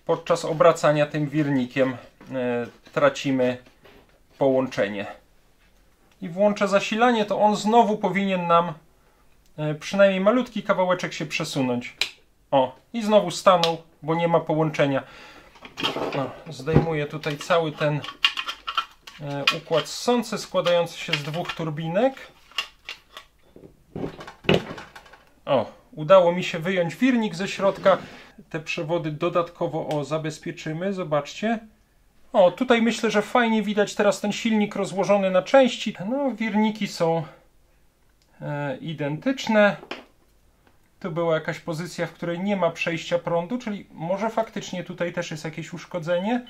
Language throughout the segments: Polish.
podczas obracania tym wirnikiem tracimy połączenie. I włączę zasilanie, to on znowu powinien nam przynajmniej malutki kawałeczek się przesunąć. O, i znowu stanął, bo nie ma połączenia. No, zdejmuję tutaj cały ten układ ssący składający się z dwóch turbinek. O, udało mi się wyjąć wirnik ze środka. Te przewody dodatkowo zabezpieczymy, zobaczcie. O, tutaj myślę, że fajnie widać teraz ten silnik rozłożony na części. No, wirniki są identyczne. Tu była jakaś pozycja, w której nie ma przejścia prądu, czyli może faktycznie tutaj też jest jakieś uszkodzenie.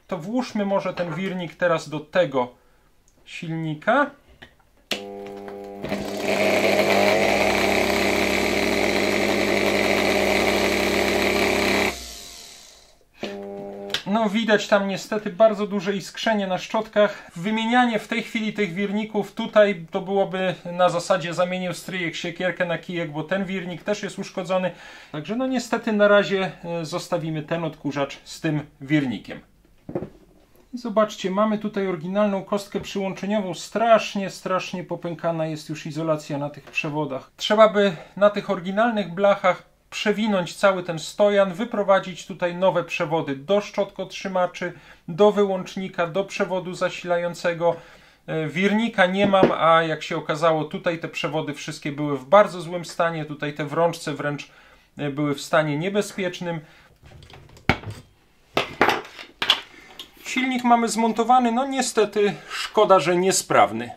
To włóżmy może ten wirnik teraz do tego silnika. No widać tam niestety bardzo duże iskrzenie na szczotkach. Wymienianie w tej chwili tych wirników tutaj to byłoby na zasadzie zamienił stryjek siekierkę na kijek, bo ten wirnik też jest uszkodzony. Także no niestety na razie zostawimy ten odkurzacz z tym wirnikiem. I zobaczcie, mamy tutaj oryginalną kostkę przyłączeniową. Strasznie popękana jest już izolacja na tych przewodach. Trzeba by na tych oryginalnych blachach przewinąć cały ten stojan, wyprowadzić tutaj nowe przewody do szczotkotrzymaczy, do wyłącznika, do przewodu zasilającego. Wirnika nie mam, a jak się okazało, tutaj te przewody wszystkie były w bardzo złym stanie. Tutaj te wrączce wręcz były w stanie niebezpiecznym. Silnik mamy zmontowany, no niestety szkoda, że niesprawny.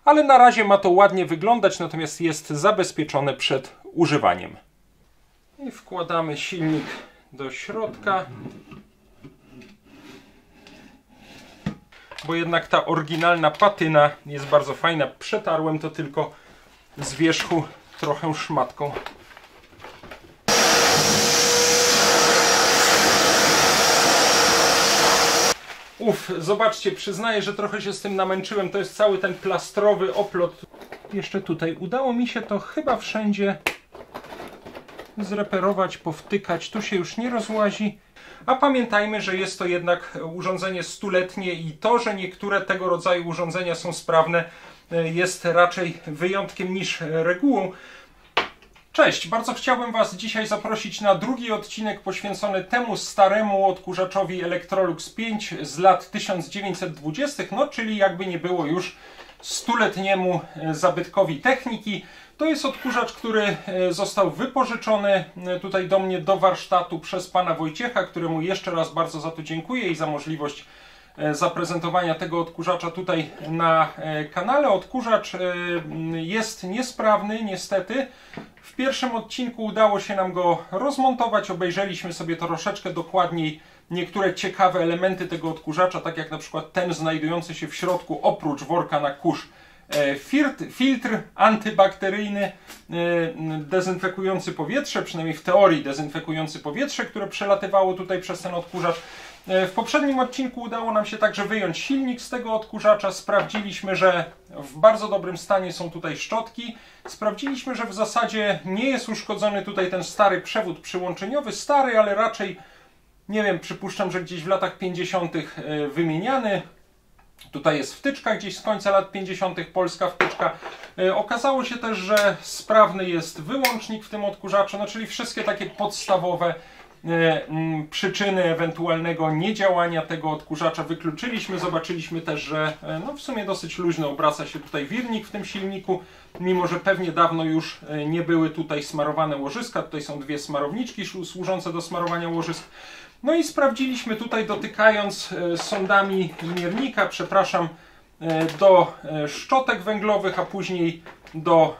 Ale na razie ma to ładnie wyglądać, natomiast jest zabezpieczone przed używaniem. I wkładamy silnik do środka. Bo jednak ta oryginalna patyna jest bardzo fajna. Przetarłem to tylko z wierzchu trochę szmatką. Zobaczcie, przyznaję, że trochę się z tym namęczyłem. To jest cały ten plastrowy oplot. Jeszcze tutaj udało mi się to chyba wszędzie zreperować, powtykać. Tu się już nie rozłazi. A pamiętajmy, że jest to jednak urządzenie stuletnie i to, że niektóre tego rodzaju urządzenia są sprawne, jest raczej wyjątkiem niż regułą. Cześć, bardzo chciałbym Was dzisiaj zaprosić na drugi odcinek poświęcony temu staremu odkurzaczowi Electrolux 5 z lat 1920, no czyli jakby nie było już stuletniemu zabytkowi techniki. To jest odkurzacz, który został wypożyczony tutaj do mnie do warsztatu przez pana Wojciecha, któremu jeszcze raz bardzo za to dziękuję i za możliwość zaprezentowania tego odkurzacza tutaj na kanale. Odkurzacz jest niesprawny niestety. W pierwszym odcinku udało się nam go rozmontować, obejrzeliśmy sobie troszeczkę dokładniej niektóre ciekawe elementy tego odkurzacza, tak jak na przykład ten znajdujący się w środku oprócz worka na kurz filtr antybakteryjny dezynfekujący powietrze, przynajmniej w teorii dezynfekujący powietrze, które przelatywało tutaj przez ten odkurzacz. W poprzednim odcinku udało nam się także wyjąć silnik z tego odkurzacza. Sprawdziliśmy, że w bardzo dobrym stanie są tutaj szczotki. Sprawdziliśmy, że w zasadzie nie jest uszkodzony tutaj ten stary przewód przyłączeniowy. Stary, ale raczej, nie wiem, przypuszczam, że gdzieś w latach 50. wymieniany. Tutaj jest wtyczka gdzieś z końca lat 50. polska wtyczka. Okazało się też, że sprawny jest wyłącznik w tym odkurzaczu, no czyli wszystkie takie podstawowe przyczyny ewentualnego niedziałania tego odkurzacza wykluczyliśmy. Zobaczyliśmy też, że no w sumie dosyć luźno obraca się tutaj wirnik w tym silniku, mimo że pewnie dawno już nie były tutaj smarowane łożyska. Tutaj są dwie smarowniczki służące do smarowania łożysk. No i sprawdziliśmy tutaj, dotykając sondami miernika, przepraszam, do szczotek węglowych, a później do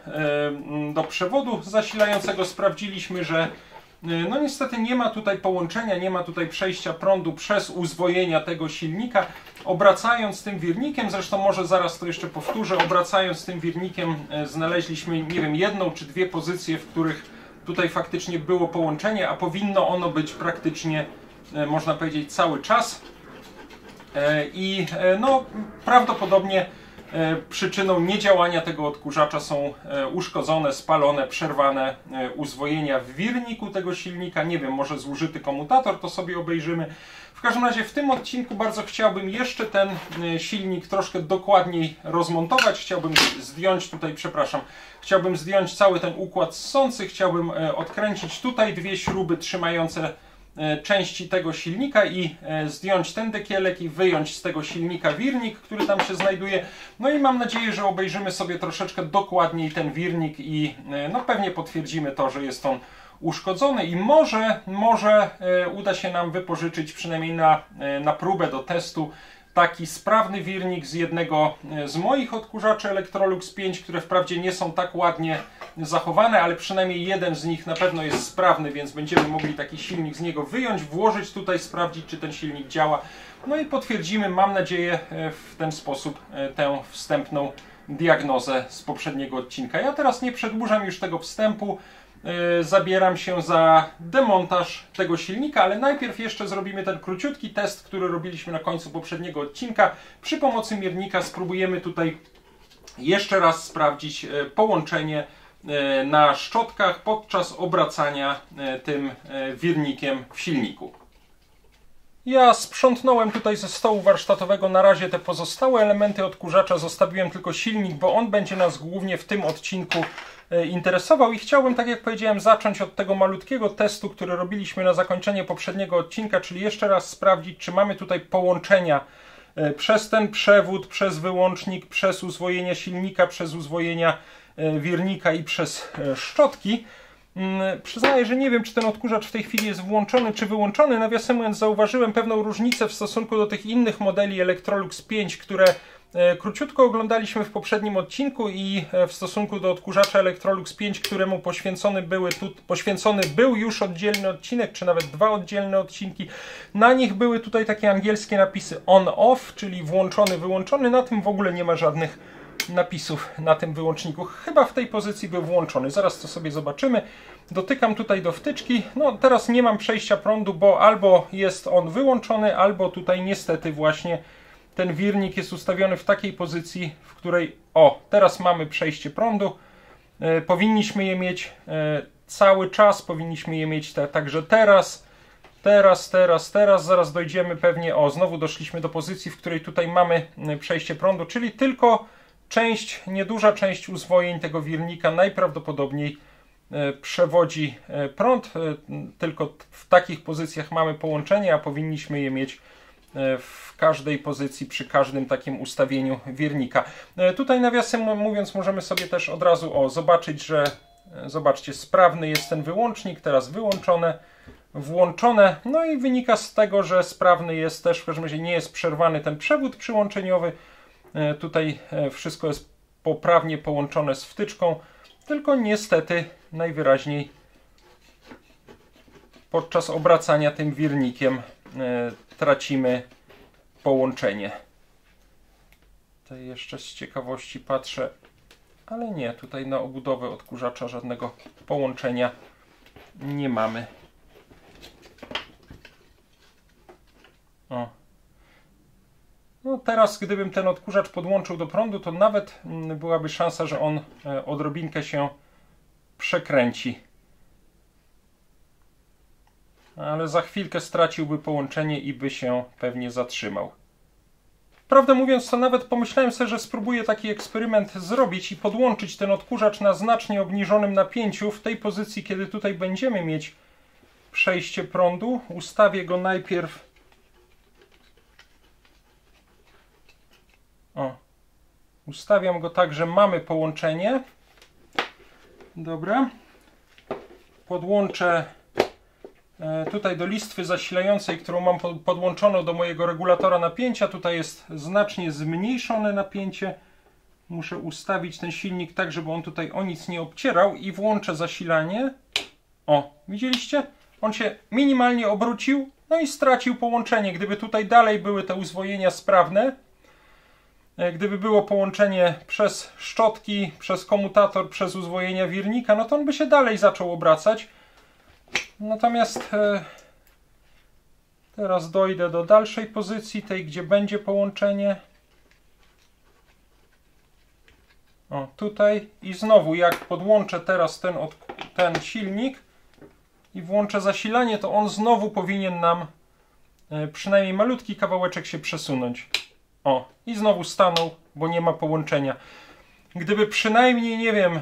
przewodu zasilającego. Sprawdziliśmy, że no niestety nie ma tutaj połączenia, nie ma tutaj przejścia prądu przez uzwojenia tego silnika. Obracając tym wirnikiem, zresztą może zaraz to jeszcze powtórzę, obracając tym wirnikiem znaleźliśmy, nie wiem, jedną czy dwie pozycje, w których tutaj faktycznie było połączenie, a powinno ono być praktycznie, można powiedzieć, cały czas. I no prawdopodobnie przyczyną niedziałania tego odkurzacza są uszkodzone, spalone, przerwane uzwojenia w wirniku tego silnika. Nie wiem, może zużyty komutator, to sobie obejrzymy. W każdym razie w tym odcinku bardzo chciałbym jeszcze ten silnik troszkę dokładniej rozmontować. Chciałbym zdjąć tutaj, przepraszam, chciałbym zdjąć cały ten układ ssący. Chciałbym odkręcić tutaj dwie śruby trzymające części tego silnika i zdjąć ten dekielek i wyjąć z tego silnika wirnik, który tam się znajduje. No i mam nadzieję, że obejrzymy sobie troszeczkę dokładniej ten wirnik i no pewnie potwierdzimy to, że jest on uszkodzony i może uda się nam wypożyczyć przynajmniej na próbę do testu taki sprawny wirnik z jednego z moich odkurzaczy Electrolux 5, które wprawdzie nie są tak ładnie zachowane, ale przynajmniej jeden z nich na pewno jest sprawny, więc będziemy mogli taki silnik z niego wyjąć, włożyć tutaj, sprawdzić, czy ten silnik działa. No i potwierdzimy, mam nadzieję, w ten sposób tę wstępną diagnozę z poprzedniego odcinka. Ja teraz nie przedłużam już tego wstępu. Zabieram się za demontaż tego silnika, ale najpierw jeszcze zrobimy ten króciutki test, który robiliśmy na końcu poprzedniego odcinka. Przy pomocy miernika spróbujemy tutaj jeszcze raz sprawdzić połączenie na szczotkach podczas obracania tym wirnikiem w silniku. Ja sprzątnąłem tutaj ze stołu warsztatowego na razie te pozostałe elementy odkurzacza, zostawiłem tylko silnik, bo on będzie nas głównie w tym odcinku interesował i chciałbym, tak jak powiedziałem, zacząć od tego malutkiego testu, który robiliśmy na zakończenie poprzedniego odcinka, czyli jeszcze raz sprawdzić, czy mamy tutaj połączenia przez ten przewód, przez wyłącznik, przez uzwojenia silnika, przez uzwojenia wirnika i przez szczotki. Przyznaję, że nie wiem, czy ten odkurzacz w tej chwili jest włączony czy wyłączony. Nawiasem mówiąc, zauważyłem pewną różnicę w stosunku do tych innych modeli Electrolux 5, które króciutko oglądaliśmy w poprzednim odcinku, i w stosunku do odkurzacza Electrolux 5, któremu poświęcony był już oddzielny odcinek, czy nawet dwa oddzielne odcinki. Na nich były tutaj takie angielskie napisy on-off, czyli włączony, wyłączony. Na tym w ogóle nie ma żadnych napisów na tym wyłączniku. Chyba w tej pozycji był włączony. Zaraz to sobie zobaczymy. Dotykam tutaj do wtyczki. No teraz nie mam przejścia prądu, bo albo jest on wyłączony, albo tutaj niestety właśnie ten wirnik jest ustawiony w takiej pozycji, w której teraz mamy przejście prądu. Powinniśmy je mieć cały czas, powinniśmy je mieć także teraz. Zaraz dojdziemy pewnie, znowu doszliśmy do pozycji, w której tutaj mamy przejście prądu, czyli tylko nieduża część uzwojeń tego wirnika najprawdopodobniej przewodzi prąd. Tylko w takich pozycjach mamy połączenie, a powinniśmy je mieć w każdej pozycji, przy każdym takim ustawieniu wirnika. Tutaj nawiasem mówiąc możemy sobie też od razu zobaczyć, że zobaczcie, sprawny jest ten wyłącznik, teraz wyłączone, włączone, no i wynika z tego, że sprawny jest też, w każdym razie nie jest przerwany ten przewód przyłączeniowy. Tutaj wszystko jest poprawnie połączone z wtyczką, tylko niestety najwyraźniej podczas obracania tym wirnikiem tracimy połączenie. Tutaj jeszcze z ciekawości patrzę, ale nie, tutaj na obudowę odkurzacza żadnego połączenia nie mamy. No teraz, gdybym ten odkurzacz podłączył do prądu, to nawet byłaby szansa, że on odrobinkę się przekręci. Ale za chwilkę straciłby połączenie i by się pewnie zatrzymał. Prawdę mówiąc, to nawet pomyślałem sobie, że spróbuję taki eksperyment zrobić i podłączyć ten odkurzacz na znacznie obniżonym napięciu. W tej pozycji, kiedy tutaj będziemy mieć przejście prądu, ustawię go najpierw. Ustawiam go tak, że mamy połączenie. Dobra. Podłączę tutaj do listwy zasilającej, którą mam podłączoną do mojego regulatora napięcia. Tutaj jest znacznie zmniejszone napięcie. Muszę ustawić ten silnik tak, żeby on tutaj o nic nie obcierał, i włączę zasilanie. Widzieliście? On się minimalnie obrócił, no i stracił połączenie. Gdyby tutaj dalej były te uzwojenia sprawne, gdyby było połączenie przez szczotki, przez komutator, przez uzwojenia wirnika, no to on by się dalej zaczął obracać. Natomiast teraz dojdę do dalszej pozycji, tej, gdzie będzie połączenie. O, tutaj i znowu jak podłączę teraz ten silnik i włączę zasilanie, to on znowu powinien nam przynajmniej malutki kawałeczek się przesunąć. O, i znowu stanął, bo nie ma połączenia. Gdyby przynajmniej, nie wiem,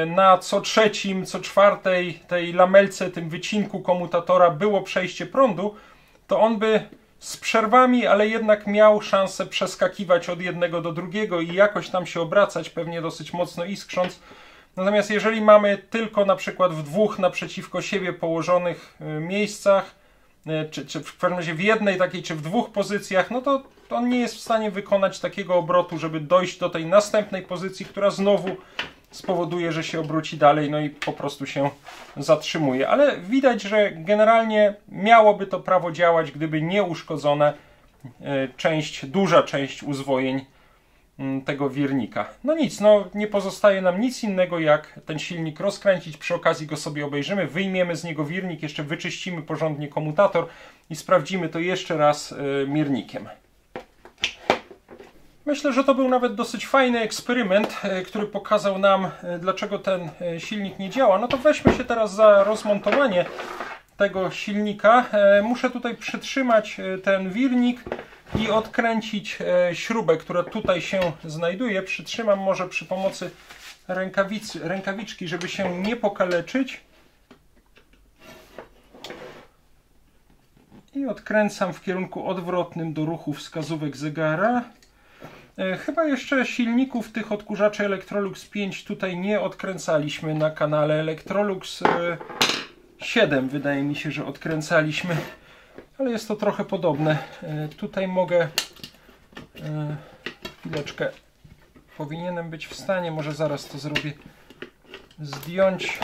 na co trzecim, co czwartej tej lamelce, tym wycinku komutatora było przejście prądu, to on by z przerwami, ale jednak miał szansę przeskakiwać od jednego do drugiego i jakoś tam się obracać, pewnie dosyć mocno iskrząc. Natomiast jeżeli mamy tylko na przykład w dwóch naprzeciwko siebie położonych miejscach, czy w każdym razie w jednej takiej, czy w dwóch pozycjach, no to on nie jest w stanie wykonać takiego obrotu, żeby dojść do tej następnej pozycji, która znowu spowoduje, że się obróci dalej, no i po prostu się zatrzymuje. Ale widać, że generalnie miałoby to prawo działać, gdyby nie uszkodzone duża część uzwojeń tego wirnika. No nic, no nie pozostaje nam nic innego jak ten silnik rozkręcić, przy okazji go sobie obejrzymy, wyjmiemy z niego wirnik, jeszcze wyczyścimy porządnie komutator i sprawdzimy to jeszcze raz miernikiem. Myślę, że to był nawet dosyć fajny eksperyment, który pokazał nam, dlaczego ten silnik nie działa. No to weźmy się teraz za rozmontowanie tego silnika. Muszę tutaj przytrzymać ten wirnik i odkręcić śrubę, która tutaj się znajduje. Przytrzymam może przy pomocy rękawiczki, żeby się nie pokaleczyć. I odkręcam w kierunku odwrotnym do ruchu wskazówek zegara. Chyba jeszcze silników tych odkurzaczy Electrolux 5 tutaj nie odkręcaliśmy na kanale. Electrolux 7 wydaje mi się, że odkręcaliśmy, ale jest to trochę podobne. Tutaj mogę, chwileczkę, powinienem być w stanie, może zaraz to zrobię, zdjąć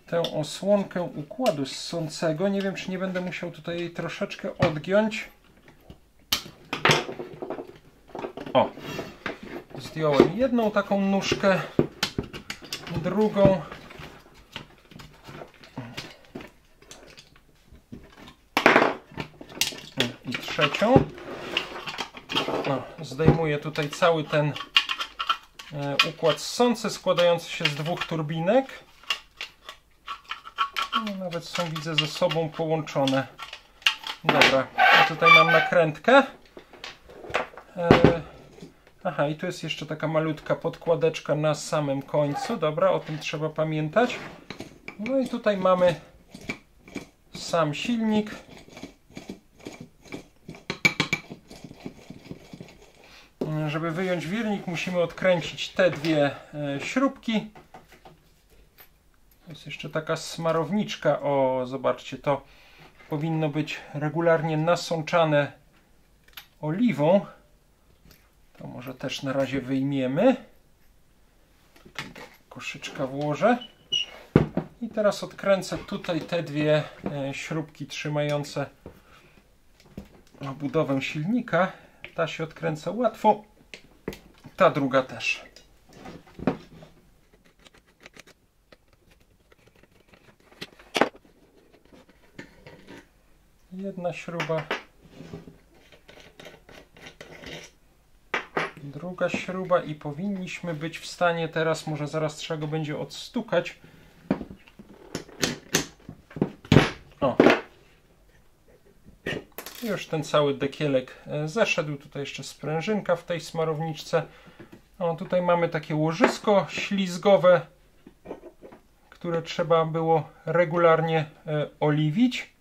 tę osłonkę układu ssącego. Nie wiem, czy nie będę musiał tutaj jej troszeczkę odgiąć. O, zdjąłem jedną taką nóżkę, drugą. I trzecią. No, zdejmuję tutaj cały ten układ ssący składający się z dwóch turbinek. No, nawet są, widzę, ze sobą połączone. Dobra, ja tutaj mam nakrętkę. Aha, i tu jest jeszcze taka malutka podkładeczka na samym końcu. Dobra, o tym trzeba pamiętać. No i tutaj mamy sam silnik. Żeby wyjąć wirnik, musimy odkręcić te dwie śrubki. To jest jeszcze taka smarowniczka. O, zobaczcie, to powinno być regularnie nasączane oliwą. To może też na razie wyjmiemy. Tutaj do koszyczka włożę. I teraz odkręcę tutaj te dwie śrubki trzymające obudowę silnika. Ta się odkręca łatwo, ta druga też. Jedna śruba, druga śruba i powinniśmy być w stanie teraz, może zaraz trzeba go będzie odstukać. O. Już ten cały dekielek zeszedł. Tutaj jeszcze sprężynka w tej smarowniczce. O, tutaj mamy takie łożysko ślizgowe, które trzeba było regularnie oliwić.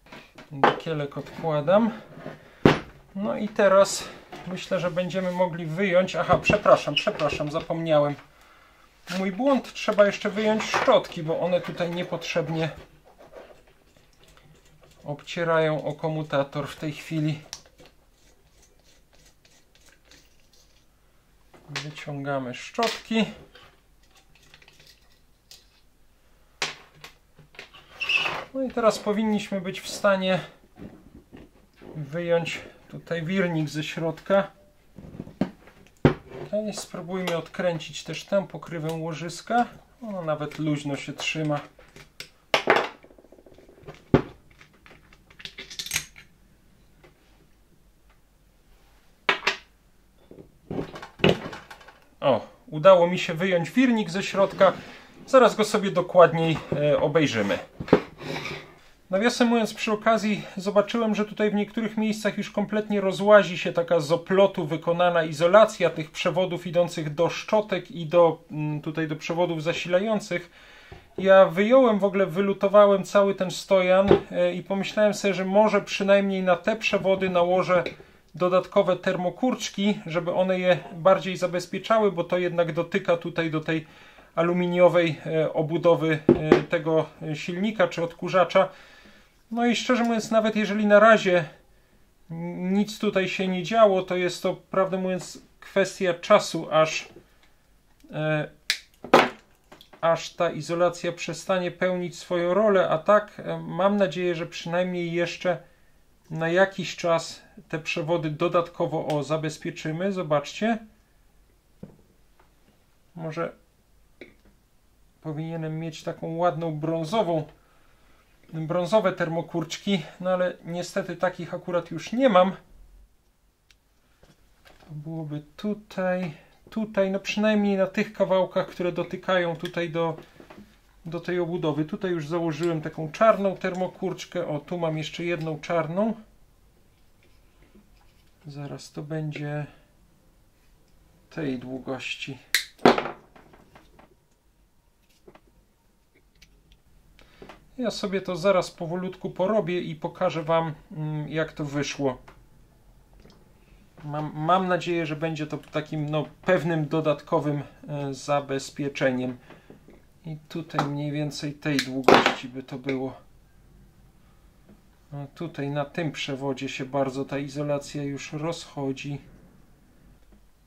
Dekielek odkładam. No i teraz myślę, że będziemy mogli wyjąć... Aha, przepraszam, zapomniałem. Mój błąd, trzeba jeszcze wyjąć szczotki, bo one tutaj niepotrzebnie obcierają o komutator w tej chwili. Wyciągamy szczotki. No i teraz powinniśmy być w stanie wyjąć tutaj wirnik ze środka. Okay, spróbujmy odkręcić też tę pokrywę łożyska. Ona nawet luźno się trzyma. udało mi się wyjąć wirnik ze środka. Zaraz go sobie dokładniej obejrzymy. Nawiasem mówiąc, przy okazji zobaczyłem, że tutaj w niektórych miejscach już kompletnie rozłazi się taka z oplotu wykonana izolacja tych przewodów idących do szczotek i tutaj do przewodów zasilających. Ja wyjąłem, w ogóle wylutowałem cały ten stojan i pomyślałem sobie, że może przynajmniej na te przewody nałożę dodatkowe termokurczki, żeby one je bardziej zabezpieczały, bo to jednak dotyka tutaj do tej aluminiowej obudowy tego silnika czy odkurzacza. No i szczerze mówiąc, nawet jeżeli na razie nic tutaj się nie działo, to jest to, prawdę mówiąc, kwestia czasu, aż ta izolacja przestanie pełnić swoją rolę, a tak mam nadzieję, że przynajmniej jeszcze na jakiś czas te przewody dodatkowo zabezpieczymy. Zobaczcie. Może powinienem mieć taką ładną brązowe termokurczki, no ale niestety takich akurat już nie mam. To byłoby tutaj, no przynajmniej na tych kawałkach, które dotykają tutaj do tej obudowy. Tutaj już założyłem taką czarną termokurczkę. O, tu mam jeszcze jedną czarną. Zaraz to będzie tej długości. Ja sobie to zaraz powolutku porobię i pokażę Wam, jak to wyszło. Mam nadzieję, że będzie to takim pewnym dodatkowym zabezpieczeniem. I tutaj mniej więcej tej długości by to było. No tutaj na tym przewodzie się bardzo ta izolacja już rozchodzi.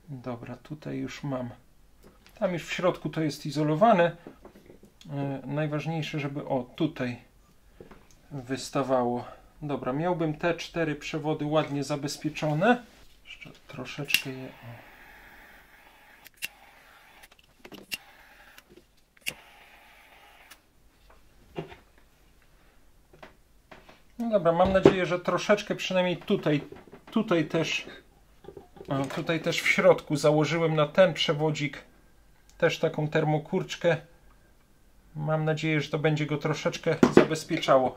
Dobra, tutaj już mam. Tam już w środku to jest izolowane. Najważniejsze, żeby tutaj wystawało. Dobra, miałbym te 4 przewody ładnie zabezpieczone. Jeszcze troszeczkę je... No dobra, mam nadzieję, że troszeczkę przynajmniej tutaj też w środku założyłem na ten przewodzik też taką termokurczkę. Mam nadzieję, że to będzie go troszeczkę zabezpieczało.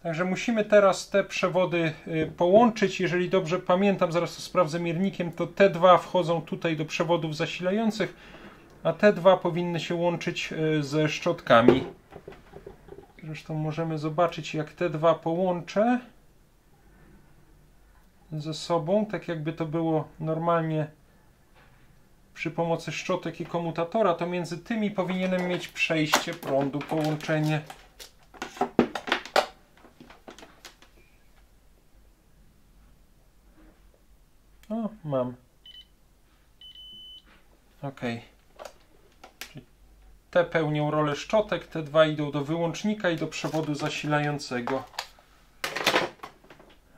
Także musimy teraz te przewody połączyć. Jeżeli dobrze pamiętam, zaraz to sprawdzę miernikiem, to te dwa wchodzą tutaj do przewodów zasilających, a te dwa powinny się łączyć ze szczotkami. Zresztą możemy zobaczyć, jak te dwa połączę ze sobą, tak jakby to było normalnie przy pomocy szczotek i komutatora, to między tymi powinienem mieć przejście prądu, połączenie. O, mam. Ok. Te pełnią rolę szczotek, te dwa idą do wyłącznika i do przewodu zasilającego.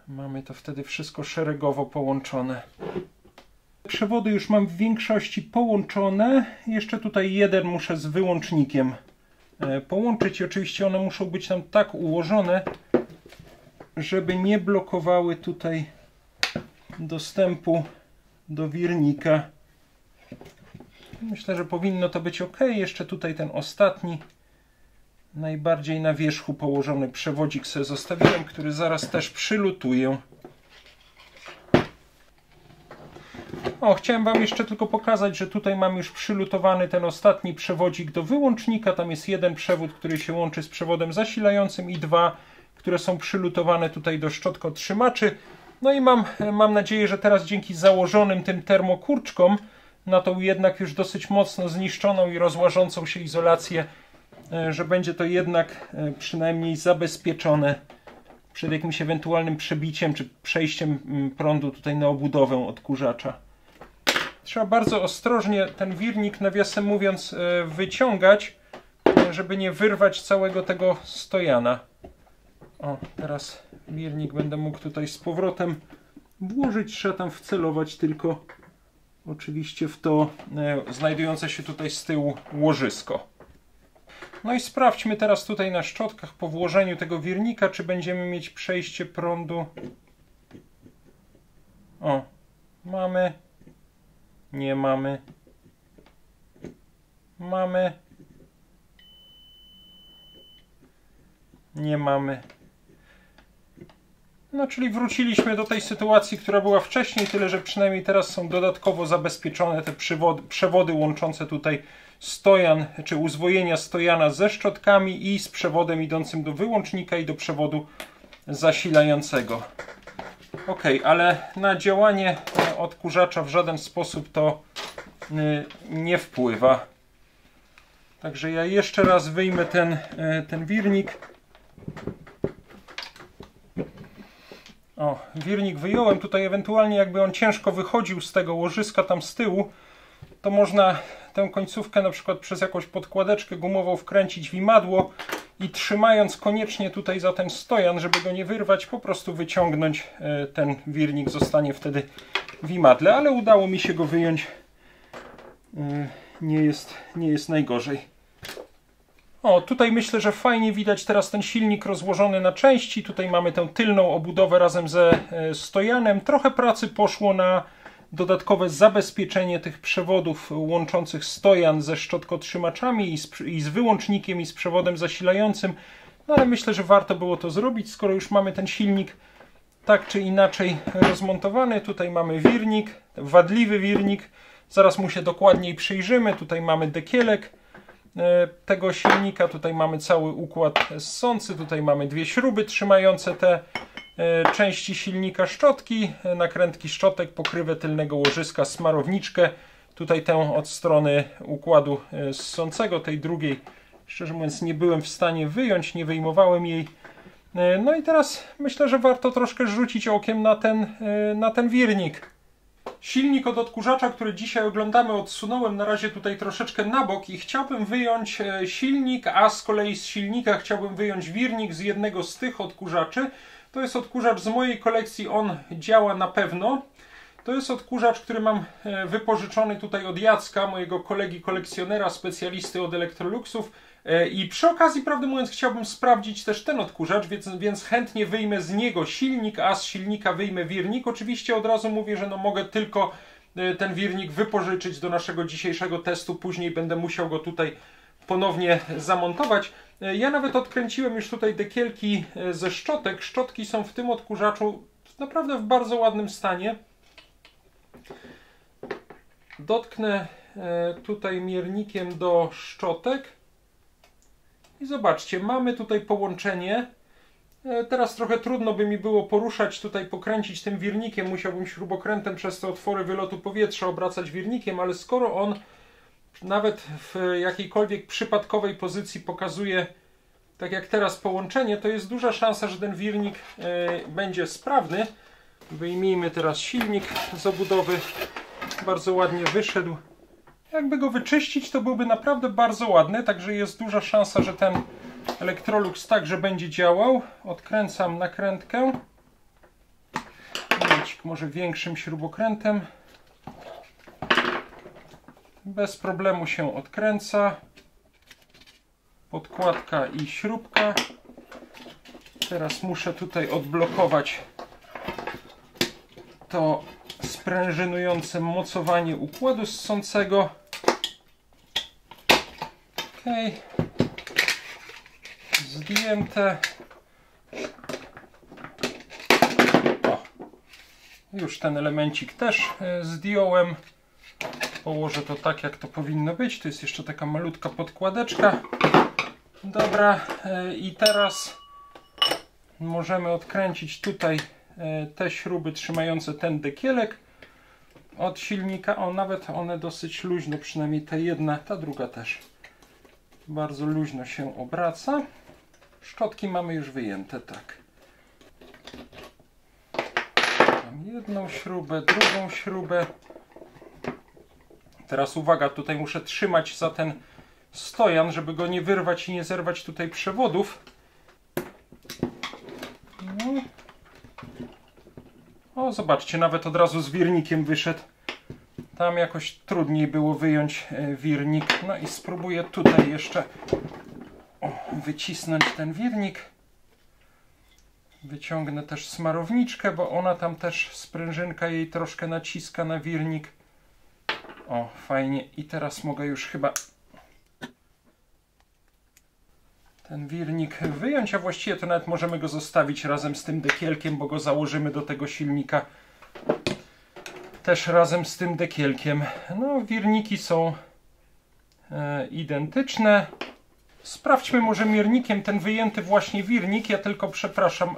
Mamy to wtedy wszystko szeregowo połączone. Przewody już mam w większości połączone. Jeszcze tutaj jeden muszę z wyłącznikiem połączyć. I oczywiście one muszą być tam tak ułożone, żeby nie blokowały tutaj dostępu do wirnika. Myślę, że powinno to być ok. Jeszcze tutaj ten ostatni, najbardziej na wierzchu położony przewodzik sobie zostawiłem, który zaraz też przylutuję. O, chciałem Wam jeszcze tylko pokazać, że tutaj mam już przylutowany ten ostatni przewodzik do wyłącznika. Tam jest jeden przewód, który się łączy z przewodem zasilającym i dwa, które są przylutowane tutaj do szczotkotrzymaczy. No i mam nadzieję, że teraz dzięki założonym tym termokurczkom na tą jednak już dosyć mocno zniszczoną i rozłażącą się izolację, że będzie to jednak przynajmniej zabezpieczone przed jakimś ewentualnym przebiciem czy przejściem prądu tutaj na obudowę odkurzacza. Trzeba bardzo ostrożnie ten wirnik, nawiasem mówiąc, wyciągać, żeby nie wyrwać całego tego stojana. O, teraz wirnik będę mógł tutaj z powrotem włożyć, trzeba tam wcelować tylko oczywiście w to znajdujące się tutaj z tyłu łożysko. No i sprawdźmy teraz tutaj na szczotkach po włożeniu tego wirnika, czy będziemy mieć przejście prądu. O, mamy. Nie mamy. Mamy. Nie mamy. No, czyli wróciliśmy do tej sytuacji, która była wcześniej, tyle że przynajmniej teraz są dodatkowo zabezpieczone te przewody łączące tutaj stojan, czy uzwojenia stojana ze szczotkami i z przewodem idącym do wyłącznika i do przewodu zasilającego. Ok, ale na działanie odkurzacza w żaden sposób to nie wpływa. Także ja jeszcze raz wyjmę ten wirnik. O, wirnik wyjąłem. Tutaj ewentualnie jakby on ciężko wychodził z tego łożyska tam z tyłu, to można tę końcówkę na przykład przez jakąś podkładeczkę gumową wkręcić w imadło i trzymając koniecznie tutaj za ten stojan, żeby go nie wyrwać, po prostu wyciągnąć. Ten wirnik zostanie wtedy w imadle, ale udało mi się go wyjąć. Nie jest najgorzej. O, tutaj myślę, że fajnie widać teraz ten silnik rozłożony na części. Tutaj mamy tę tylną obudowę razem ze stojanem. Trochę pracy poszło na dodatkowe zabezpieczenie tych przewodów łączących stojan ze szczotkotrzymaczami i z wyłącznikiem i z przewodem zasilającym. No ale myślę, że warto było to zrobić, skoro już mamy ten silnik tak czy inaczej rozmontowany. Tutaj mamy wirnik, wadliwy wirnik. Zaraz mu się dokładniej przyjrzymy. Tutaj mamy dekielek tego silnika, tutaj mamy cały układ ssący, tutaj mamy dwie śruby trzymające te części silnika, szczotki, nakrętki szczotek, pokrywę tylnego łożyska, smarowniczkę, tutaj tę od strony układu ssącego, tej drugiej szczerze mówiąc nie byłem w stanie wyjąć, nie wyjmowałem jej. No i teraz myślę, że warto troszkę rzucić okiem na ten wirnik. Silnik od odkurzacza, który dzisiaj oglądamy, odsunąłem na razie tutaj troszeczkę na bok i chciałbym wyjąć silnik, a z kolei z silnika chciałbym wyjąć wirnik z jednego z tych odkurzaczy. To jest odkurzacz z mojej kolekcji, on działa na pewno. To jest odkurzacz, który mam wypożyczony tutaj od Jacka, mojego kolegi kolekcjonera, specjalisty od Electroluxów. I przy okazji, prawdę mówiąc, chciałbym sprawdzić też ten odkurzacz, więc chętnie wyjmę z niego silnik, a z silnika wyjmę wirnik. Oczywiście od razu mówię, że no mogę tylko ten wirnik wypożyczyć do naszego dzisiejszego testu, później będę musiał go tutaj ponownie zamontować. Ja nawet odkręciłem już tutaj dekielki ze szczotek. Szczotki są w tym odkurzaczu naprawdę w bardzo ładnym stanie. Dotknę tutaj miernikiem do szczotek. I zobaczcie, mamy tutaj połączenie. Teraz trochę trudno by mi było poruszać, tutaj pokręcić tym wirnikiem. Musiałbym śrubokrętem przez te otwory wylotu powietrza obracać wirnikiem, ale skoro on nawet w jakiejkolwiek przypadkowej pozycji pokazuje, tak jak teraz, połączenie, to jest duża szansa, że ten wirnik będzie sprawny. Wyjmijmy teraz silnik z obudowy. Bardzo ładnie wyszedł. Jakby go wyczyścić, to byłby naprawdę bardzo ładny, także jest duża szansa, że ten Electrolux także będzie działał. Odkręcam nakrętkę. Może większym śrubokrętem. Bez problemu się odkręca. Podkładka i śrubka. Teraz muszę tutaj odblokować to sprężynujące mocowanie układu ssącego. Ok. Zdjęte. O. Już ten elemencik też zdjąłem. Położę to tak, jak to powinno być. Tu jest jeszcze taka malutka podkładeczka. Dobra. I teraz możemy odkręcić tutaj te śruby trzymające ten dekielek od silnika. O, nawet one dosyć luźno, przynajmniej ta jedna, ta druga też bardzo luźno się obraca. Szczotki mamy już wyjęte, tak. Mam jedną śrubę, drugą śrubę. Teraz uwaga, tutaj muszę trzymać za ten stojan, żeby go nie wyrwać i nie zerwać tutaj przewodów. No. O, zobaczcie, nawet od razu z wirnikiem wyszedł. Tam jakoś trudniej było wyjąć wirnik. No i spróbuję tutaj jeszcze wycisnąć ten wirnik. Wyciągnę też smarowniczkę, bo ona tam też, sprężynka jej troszkę naciska na wirnik. O, fajnie. I teraz mogę już chyba ten wirnik wyjąć, a właściwie to nawet możemy go zostawić razem z tym dekielkiem, bo go założymy do tego silnika też razem z tym dekielkiem. No, wirniki są identyczne. Sprawdźmy może miernikiem ten wyjęty właśnie wirnik. Ja tylko, przepraszam,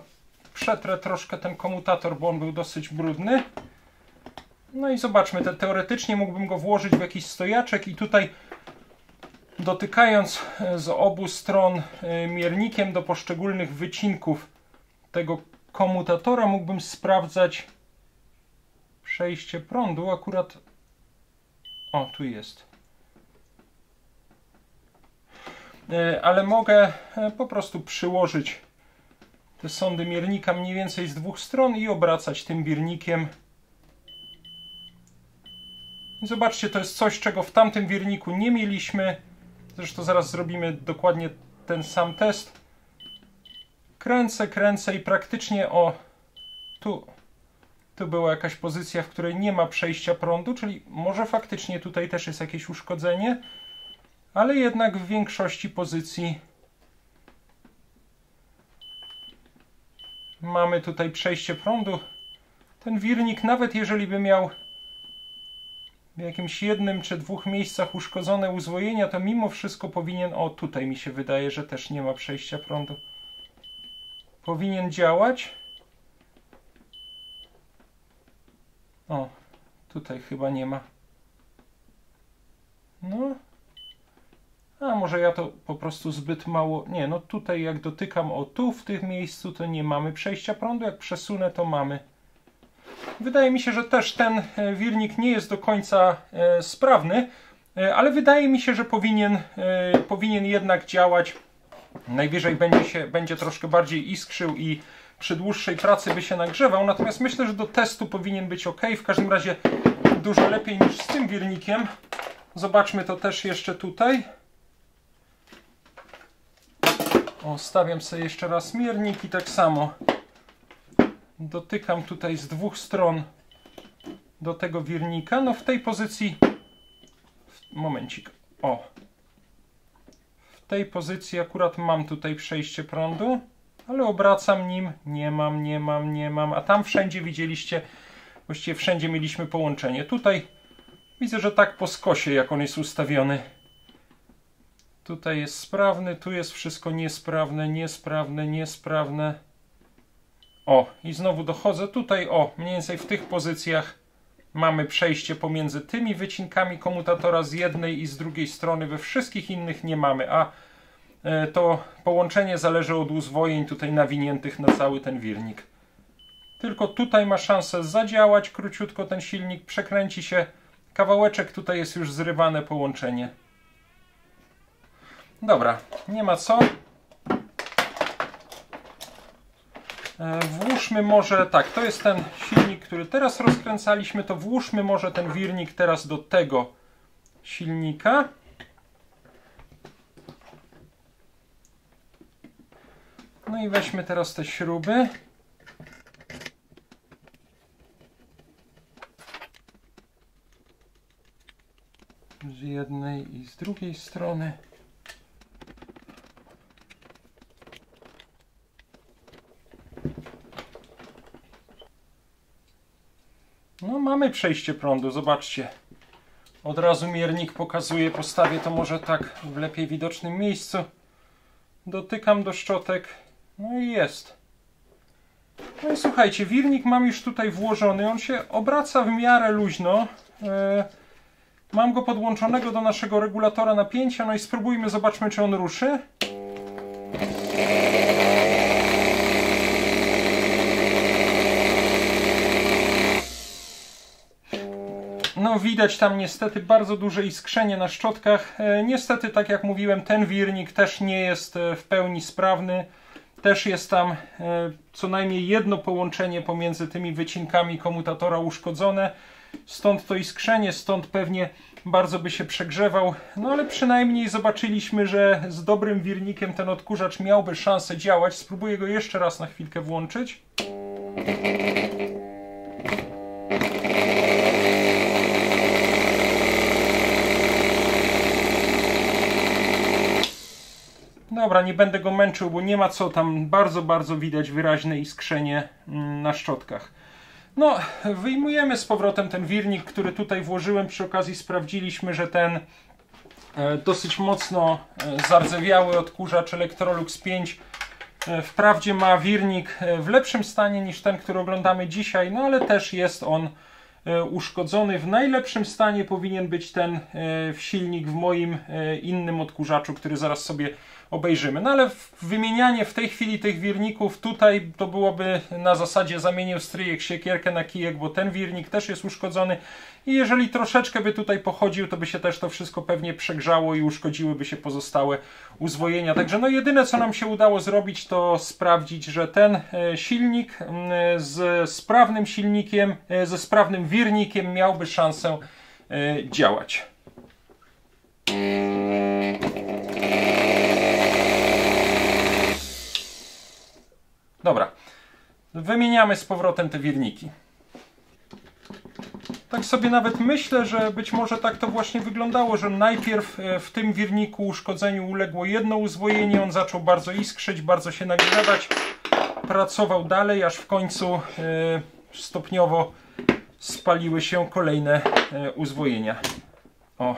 przetrę troszkę ten komutator, bo on był dosyć brudny. No i zobaczmy, teoretycznie mógłbym go włożyć w jakiś stojaczek i tutaj dotykając z obu stron miernikiem do poszczególnych wycinków tego komutatora mógłbym sprawdzać przejście prądu. Akurat o, tu jest. Ale mogę po prostu przyłożyć te sondy miernika mniej więcej z dwóch stron i obracać tym wirnikiem. I zobaczcie, to jest coś, czego w tamtym wirniku nie mieliśmy. Zresztą zaraz zrobimy dokładnie ten sam test. Kręcę i praktycznie tu była jakaś pozycja, w której nie ma przejścia prądu, czyli może faktycznie tutaj też jest jakieś uszkodzenie, ale jednak w większości pozycji mamy tutaj przejście prądu. Ten wirnik, nawet jeżeli by miał w jakimś jednym czy dwóch miejscach uszkodzone uzwojenia, to mimo wszystko powinien, o tutaj mi się wydaje, że też nie ma przejścia prądu, powinien działać. O, tutaj chyba nie ma. No. A może ja to po prostu zbyt mało... Nie, no tutaj jak dotykam, o tu w tym miejscu, to nie mamy przejścia prądu. Jak przesunę, to mamy. Wydaje mi się, że też ten wirnik nie jest do końca sprawny, ale wydaje mi się, że powinien jednak działać. Najwyżej będzie troszkę bardziej iskrzył i przy dłuższej pracy by się nagrzewał. Natomiast myślę, że do testu powinien być ok. W każdym razie dużo lepiej niż z tym wirnikiem. Zobaczmy to też jeszcze tutaj. O, stawiam sobie jeszcze raz miernik i tak samo dotykam tutaj z dwóch stron do tego wirnika. No w tej pozycji... Momencik. O. W tej pozycji akurat mam tutaj przejście prądu, ale obracam nim. Nie mam. A tam wszędzie widzieliście, właściwie wszędzie mieliśmy połączenie. Tutaj widzę, że tak po skosie, jak on jest ustawiony. Tutaj jest sprawny, tu jest wszystko niesprawne. O, i znowu dochodzę tutaj, o, mniej więcej w tych pozycjach mamy przejście pomiędzy tymi wycinkami komutatora z jednej i z drugiej strony. We wszystkich innych nie mamy, a to połączenie zależy od uzwojeń tutaj nawiniętych na cały ten wirnik. Tylko tutaj ma szansę zadziałać króciutko ten silnik, przekręci się kawałeczek, tutaj jest już zrywane połączenie. Dobra, nie ma co. Włóżmy może, tak, to jest ten silnik, który teraz rozkręcaliśmy, to włóżmy może ten wirnik teraz do tego silnika. No i weźmy teraz te śruby. Z jednej i z drugiej strony. No mamy przejście prądu, zobaczcie. Od razu miernik pokazuje, postawię to może tak w lepiej widocznym miejscu. Dotykam do szczotek, no i jest. No i słuchajcie, wirnik mam już tutaj włożony, on się obraca w miarę luźno. Mam go podłączonego do naszego regulatora napięcia, no i spróbujmy, zobaczmy, czy on ruszy. No widać tam niestety bardzo duże iskrzenie na szczotkach. Niestety, tak jak mówiłem, ten wirnik też nie jest w pełni sprawny. Też jest tam co najmniej jedno połączenie pomiędzy tymi wycinkami komutatora uszkodzone. Stąd to iskrzenie, stąd pewnie bardzo by się przegrzewał. No ale przynajmniej zobaczyliśmy, że z dobrym wirnikiem ten odkurzacz miałby szansę działać. Spróbuję go jeszcze raz na chwilkę włączyć. No Dobra, nie będę go męczył, bo nie ma co, tam bardzo widać wyraźne iskrzenie na szczotkach. No, wyjmujemy z powrotem ten wirnik, który tutaj włożyłem. Przy okazji sprawdziliśmy, że ten dosyć mocno zardzewiały odkurzacz Electrolux 5 wprawdzie ma wirnik w lepszym stanie niż ten, który oglądamy dzisiaj, no ale też jest on uszkodzony. W najlepszym stanie powinien być ten silnik w moim innym odkurzaczu, który zaraz sobie obejrzymy. No ale wymienianie w tej chwili tych wirników tutaj to byłoby na zasadzie zamienił stryjek siekierkę na kijek, bo ten wirnik też jest uszkodzony i jeżeli troszeczkę by tutaj pochodził, to by się też to wszystko pewnie przegrzało i uszkodziłyby się pozostałe uzwojenia. Także no jedyne co nam się udało zrobić, to sprawdzić, że ten silnik z sprawnym silnikiem, ze sprawnym wirnikiem miałby szansę działać. Dobra, wymieniamy z powrotem te wirniki. Tak sobie nawet myślę, że być może tak to właśnie wyglądało, że najpierw w tym wirniku uszkodzeniu uległo jedno uzwojenie, on zaczął bardzo iskrzyć, bardzo się nagrzewać, pracował dalej, aż w końcu stopniowo spaliły się kolejne uzwojenia. O,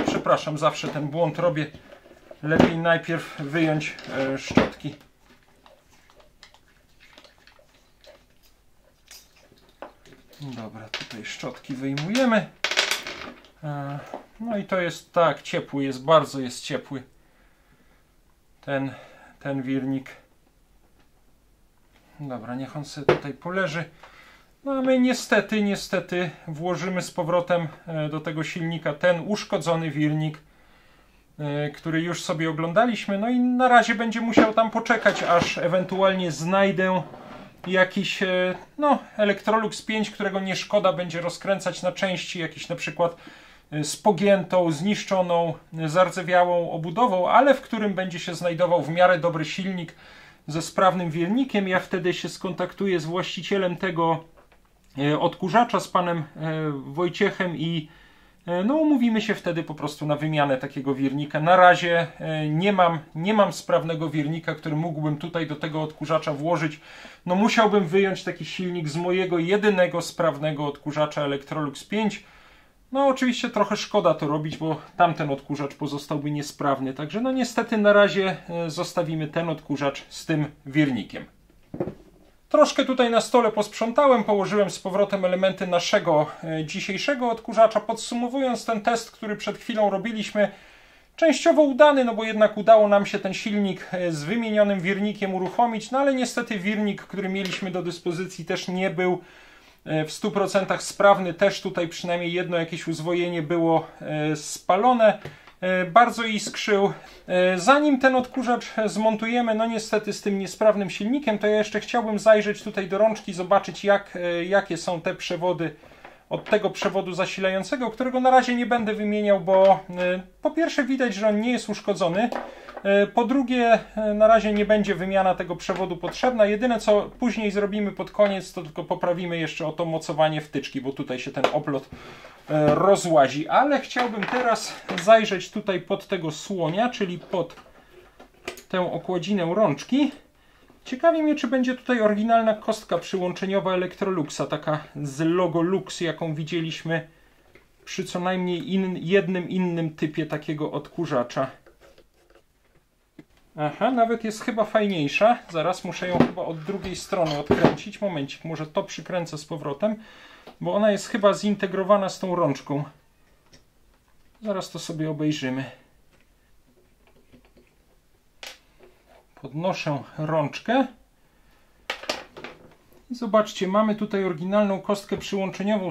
przepraszam, zawsze ten błąd robię. Lepiej najpierw wyjąć szczotki. Dobra, tutaj szczotki wyjmujemy. No i to jest tak, ciepły jest, bardzo jest ciepły ten wirnik. Dobra, niech on sobie tutaj poleży. No a my niestety włożymy z powrotem do tego silnika ten uszkodzony wirnik, który już sobie oglądaliśmy. No i na razie będzie musiał tam poczekać, aż ewentualnie znajdę jakiś Electrolux 5, którego nie szkoda będzie rozkręcać na części, jakiś na przykład z pogiętą, zniszczoną, zardzewiałą obudową, ale w którym będzie się znajdował w miarę dobry silnik ze sprawnym wirnikiem. Ja wtedy się skontaktuję z właścicielem tego odkurzacza, z panem Wojciechem i umówimy się wtedy po prostu na wymianę takiego wirnika. Na razie nie mam sprawnego wirnika, który mógłbym tutaj do tego odkurzacza włożyć. No musiałbym wyjąć taki silnik z mojego jedynego sprawnego odkurzacza Electrolux 5. No oczywiście trochę szkoda to robić, bo tamten odkurzacz pozostałby niesprawny. Także no niestety na razie zostawimy ten odkurzacz z tym wirnikiem. Troszkę tutaj na stole posprzątałem, położyłem z powrotem elementy naszego dzisiejszego odkurzacza. Podsumowując ten test, który przed chwilą robiliśmy, częściowo udany, no bo jednak udało nam się ten silnik z wymienionym wirnikiem uruchomić, no ale niestety wirnik, który mieliśmy do dyspozycji, też nie był w 100% sprawny. Też tutaj przynajmniej jedno jakieś uzwojenie było spalone. Bardzo iskrzył. Zanim ten odkurzacz zmontujemy, no niestety z tym niesprawnym silnikiem, to ja jeszcze chciałbym zajrzeć tutaj do rączki, zobaczyć jakie są te przewody od tego przewodu zasilającego, którego na razie nie będę wymieniał, bo po pierwsze widać, że on nie jest uszkodzony, po drugie na razie nie będzie wymiana tego przewodu potrzebna. Jedyne co później zrobimy pod koniec, to tylko poprawimy jeszcze o to mocowanie wtyczki, bo tutaj się ten oplot rozłazi. Ale chciałbym teraz zajrzeć tutaj pod tego słonia, czyli pod tę okładzinę rączki. Ciekawi mnie, czy będzie tutaj oryginalna kostka przyłączeniowa Electroluxa, taka z logo Lux, jaką widzieliśmy przy co najmniej jednym innym typie takiego odkurzacza. Aha, nawet jest chyba fajniejsza. Zaraz muszę ją chyba od drugiej strony odkręcić. Momencik, może to przykręcę z powrotem, bo ona jest chyba zintegrowana z tą rączką. Zaraz to sobie obejrzymy. Podnoszę rączkę. I zobaczcie, mamy tutaj oryginalną kostkę przyłączeniową.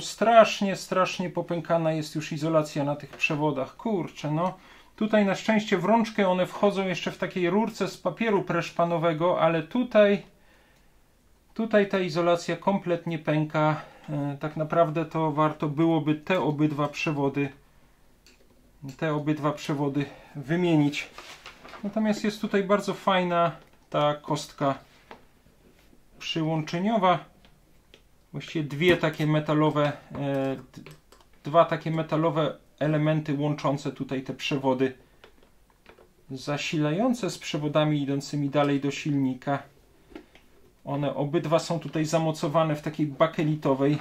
Strasznie popękana jest już izolacja na tych przewodach. Kurczę, no. Tutaj na szczęście w rączkę one wchodzą jeszcze w takiej rurce z papieru preszpanowego, ale tutaj ta izolacja kompletnie pęka. Tak naprawdę to warto byłoby te obydwa przewody wymienić. Natomiast jest tutaj bardzo fajna ta kostka przyłączeniowa. Właściwie dwa takie metalowe elementy łączące tutaj te przewody zasilające z przewodami idącymi dalej do silnika. One obydwa są tutaj zamocowane w takiej bakelitowej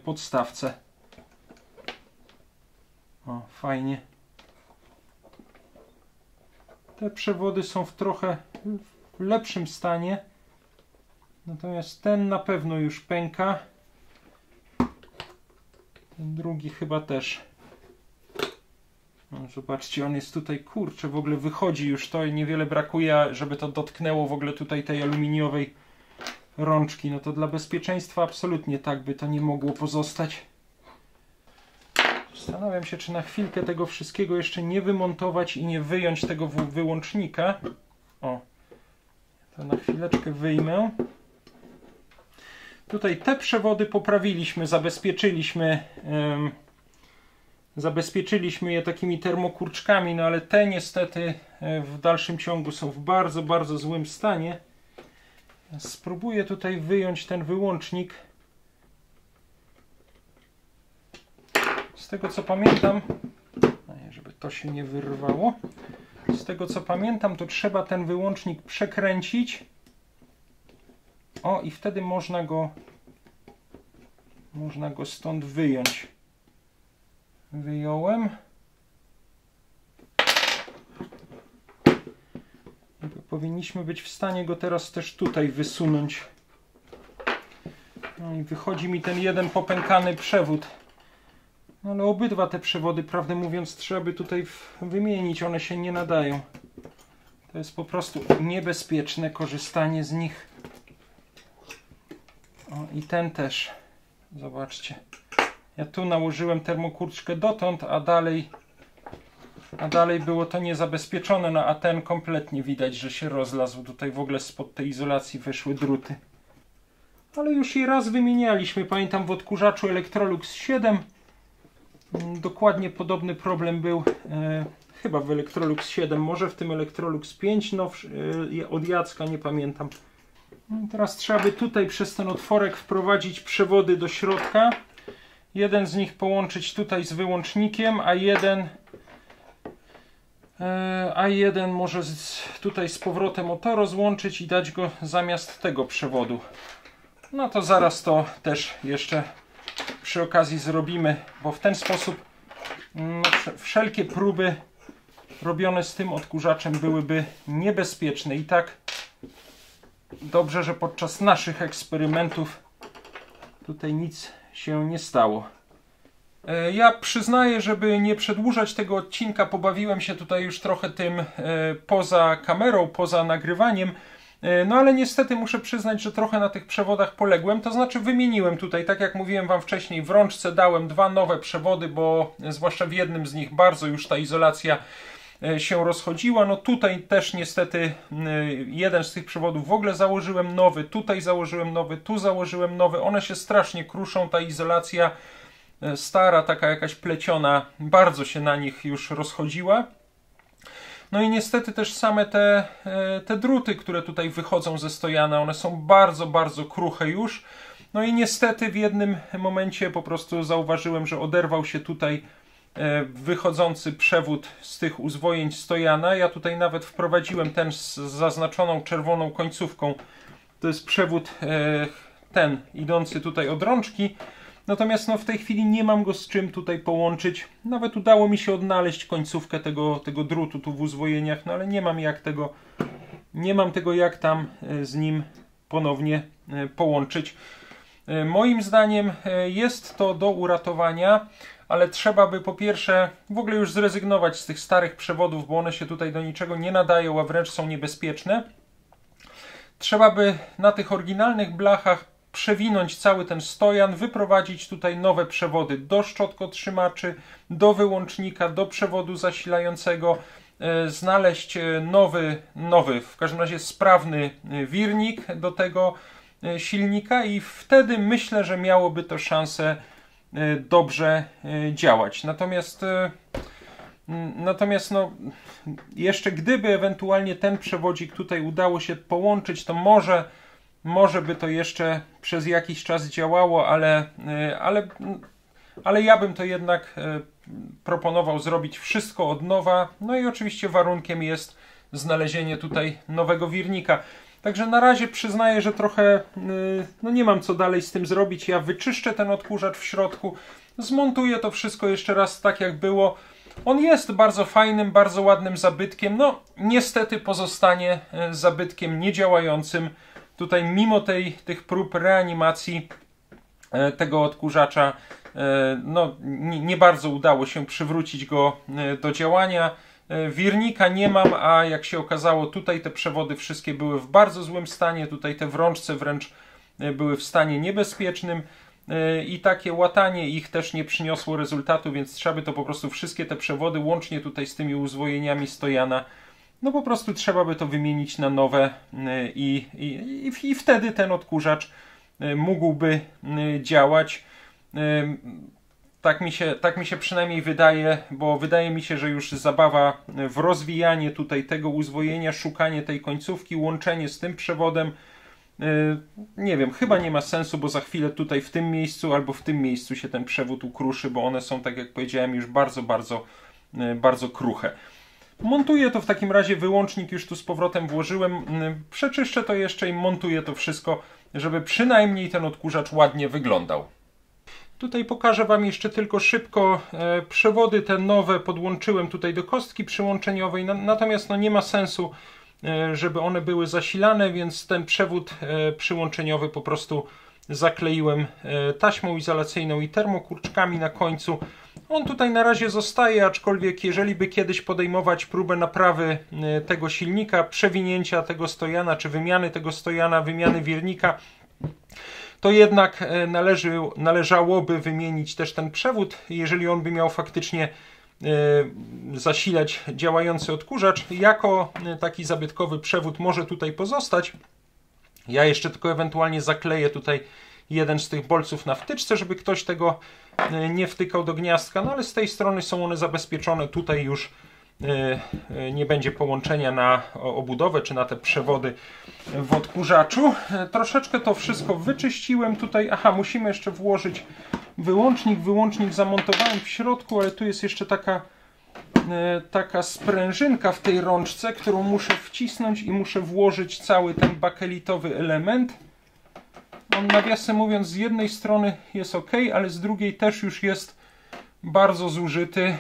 podstawce. O, fajnie. Te przewody są w trochę lepszym stanie. Natomiast ten na pewno już pęka. Ten drugi chyba też. No, zobaczcie, on jest tutaj, kurczę, w ogóle wychodzi już to i niewiele brakuje, żeby to dotknęło w ogóle tutaj tej aluminiowej rączki. No to dla bezpieczeństwa absolutnie tak by to nie mogło pozostać. Zastanawiam się, czy na chwilkę tego wszystkiego jeszcze nie wymontować i nie wyjąć tego wyłącznika. O, to na chwileczkę wyjmę. Tutaj te przewody poprawiliśmy, zabezpieczyliśmy je takimi termokurczkami, no ale te niestety w dalszym ciągu są w bardzo, bardzo złym stanie. Spróbuję tutaj wyjąć ten wyłącznik. Z tego co pamiętam, żeby to się nie wyrwało, z tego co pamiętam, to trzeba ten wyłącznik przekręcić. O, i wtedy można go stąd wyjąć. Wyjąłem. Powinniśmy być w stanie go teraz też tutaj wysunąć. No i wychodzi mi ten jeden popękany przewód. No ale obydwa te przewody, prawdę mówiąc, trzeba by tutaj wymienić. One się nie nadają. To jest po prostu niebezpieczne korzystanie z nich. O, i ten też. Zobaczcie. Ja tu nałożyłem termokurczkę dotąd, a dalej było to niezabezpieczone, no a ten kompletnie widać, że się rozlazł. Tutaj w ogóle spod tej izolacji wyszły druty. Ale już je raz wymienialiśmy. Pamiętam w odkurzaczu Electrolux 7. Dokładnie podobny problem był chyba w Electrolux 7, może w tym Electrolux 5 od Jacka, nie pamiętam. Teraz trzeba by tutaj przez ten otworek wprowadzić przewody do środka. Jeden z nich połączyć tutaj z wyłącznikiem, a jeden może tutaj z powrotem o to rozłączyć i dać go zamiast tego przewodu. No to zaraz to też jeszcze przy okazji zrobimy, bo w ten sposób wszelkie próby robione z tym odkurzaczem byłyby niebezpieczne. I tak dobrze, że podczas naszych eksperymentów tutaj nic się nie stało. Ja przyznaję, żeby nie przedłużać tego odcinka, pobawiłem się tutaj już trochę tym poza kamerą, poza nagrywaniem. No ale niestety muszę przyznać, że trochę na tych przewodach poległem, to znaczy wymieniłem tutaj, tak jak mówiłem wam wcześniej, w rączce dałem dwa nowe przewody, bo zwłaszcza w jednym z nich bardzo już ta izolacja się rozchodziła. No tutaj też niestety jeden z tych przewodów w ogóle założyłem nowy, tutaj założyłem nowy, tu założyłem nowy. One się strasznie kruszą, ta izolacja stara, taka jakaś pleciona, bardzo się na nich już rozchodziła. No i niestety też same te druty, które tutaj wychodzą ze stojana, one są bardzo, bardzo kruche już. No i niestety w jednym momencie po prostu zauważyłem, że oderwał się tutaj wychodzący przewód z tych uzwojeń stojana. Ja tutaj nawet wprowadziłem ten z zaznaczoną czerwoną końcówką. To jest przewód ten idący tutaj od rączki. Natomiast no, w tej chwili nie mam go z czym tutaj połączyć. Nawet udało mi się odnaleźć końcówkę tego drutu tu w uzwojeniach, no ale nie mam tego jak tam z nim ponownie połączyć. Moim zdaniem jest to do uratowania, ale trzeba by po pierwsze w ogóle już zrezygnować z tych starych przewodów, bo one się tutaj do niczego nie nadają, a wręcz są niebezpieczne. Trzeba by na tych oryginalnych blachach przewinąć cały ten stojan, wyprowadzić tutaj nowe przewody do szczotkotrzymaczy, do wyłącznika, do przewodu zasilającego, znaleźć nowy, w każdym razie sprawny wirnik do tego silnika i wtedy myślę, że miałoby to szansę dobrze działać. Natomiast no, jeszcze gdyby ewentualnie ten przewodzik tutaj udało się połączyć, to może by to jeszcze przez jakiś czas działało, ale ja bym to jednak proponował zrobić wszystko od nowa. No i oczywiście warunkiem jest znalezienie tutaj nowego wirnika. Także na razie przyznaję, że trochę no nie mam co dalej z tym zrobić. Ja wyczyszczę ten odkurzacz w środku, zmontuję to wszystko jeszcze raz tak jak było. On jest bardzo fajnym, bardzo ładnym zabytkiem. No niestety pozostanie zabytkiem niedziałającym. Tutaj mimo tych prób reanimacji tego odkurzacza no nie bardzo udało się przywrócić go do działania. Wirnika nie mam, a jak się okazało, tutaj te przewody wszystkie były w bardzo złym stanie. Tutaj te wrączce wręcz były w stanie niebezpiecznym i takie łatanie ich też nie przyniosło rezultatu, więc trzeba by to po prostu wszystkie te przewody, łącznie tutaj z tymi uzwojeniami stojana, no po prostu trzeba by to wymienić na nowe i wtedy ten odkurzacz mógłby działać. Tak mi się przynajmniej wydaje, bo wydaje mi się, że już zabawa w rozwijanie tutaj tego uzwojenia, szukanie tej końcówki, łączenie z tym przewodem, nie wiem, chyba nie ma sensu, bo za chwilę tutaj w tym miejscu albo w tym miejscu się ten przewód ukruszy, bo one są, tak jak powiedziałem, już bardzo kruche. Montuję to w takim razie, wyłącznik już tu z powrotem włożyłem, przeczyszczę to jeszcze i montuję to wszystko, żeby przynajmniej ten odkurzacz ładnie wyglądał. Tutaj pokażę Wam jeszcze tylko szybko przewody te nowe podłączyłem tutaj do kostki przyłączeniowej, natomiast no nie ma sensu, żeby one były zasilane, więc ten przewód przyłączeniowy po prostu zakleiłem taśmą izolacyjną i termokurczkami na końcu. On tutaj na razie zostaje, aczkolwiek jeżeli by kiedyś podejmować próbę naprawy tego silnika, przewinięcia tego stojana, czy wymiany tego stojana, wymiany wirnika, to jednak należałoby wymienić też ten przewód, jeżeli on by miał faktycznie zasilać działający odkurzacz. Jako taki zabytkowy przewód może tutaj pozostać. Ja jeszcze tylko ewentualnie zakleję tutaj jeden z tych bolców na wtyczce, żeby ktoś tego nie wtykał do gniazdka, no ale z tej strony są one zabezpieczone. Tutaj już nie będzie połączenia na obudowę czy na te przewody w odkurzaczu. Troszeczkę to wszystko wyczyściłem tutaj. Aha, musimy jeszcze włożyć wyłącznik. Wyłącznik zamontowałem w środku, ale tu jest jeszcze taka sprężynka w tej rączce, którą muszę wcisnąć i muszę włożyć cały ten bakelitowy element. On, nawiasem mówiąc, z jednej strony jest ok, ale z drugiej też już jest bardzo zużyty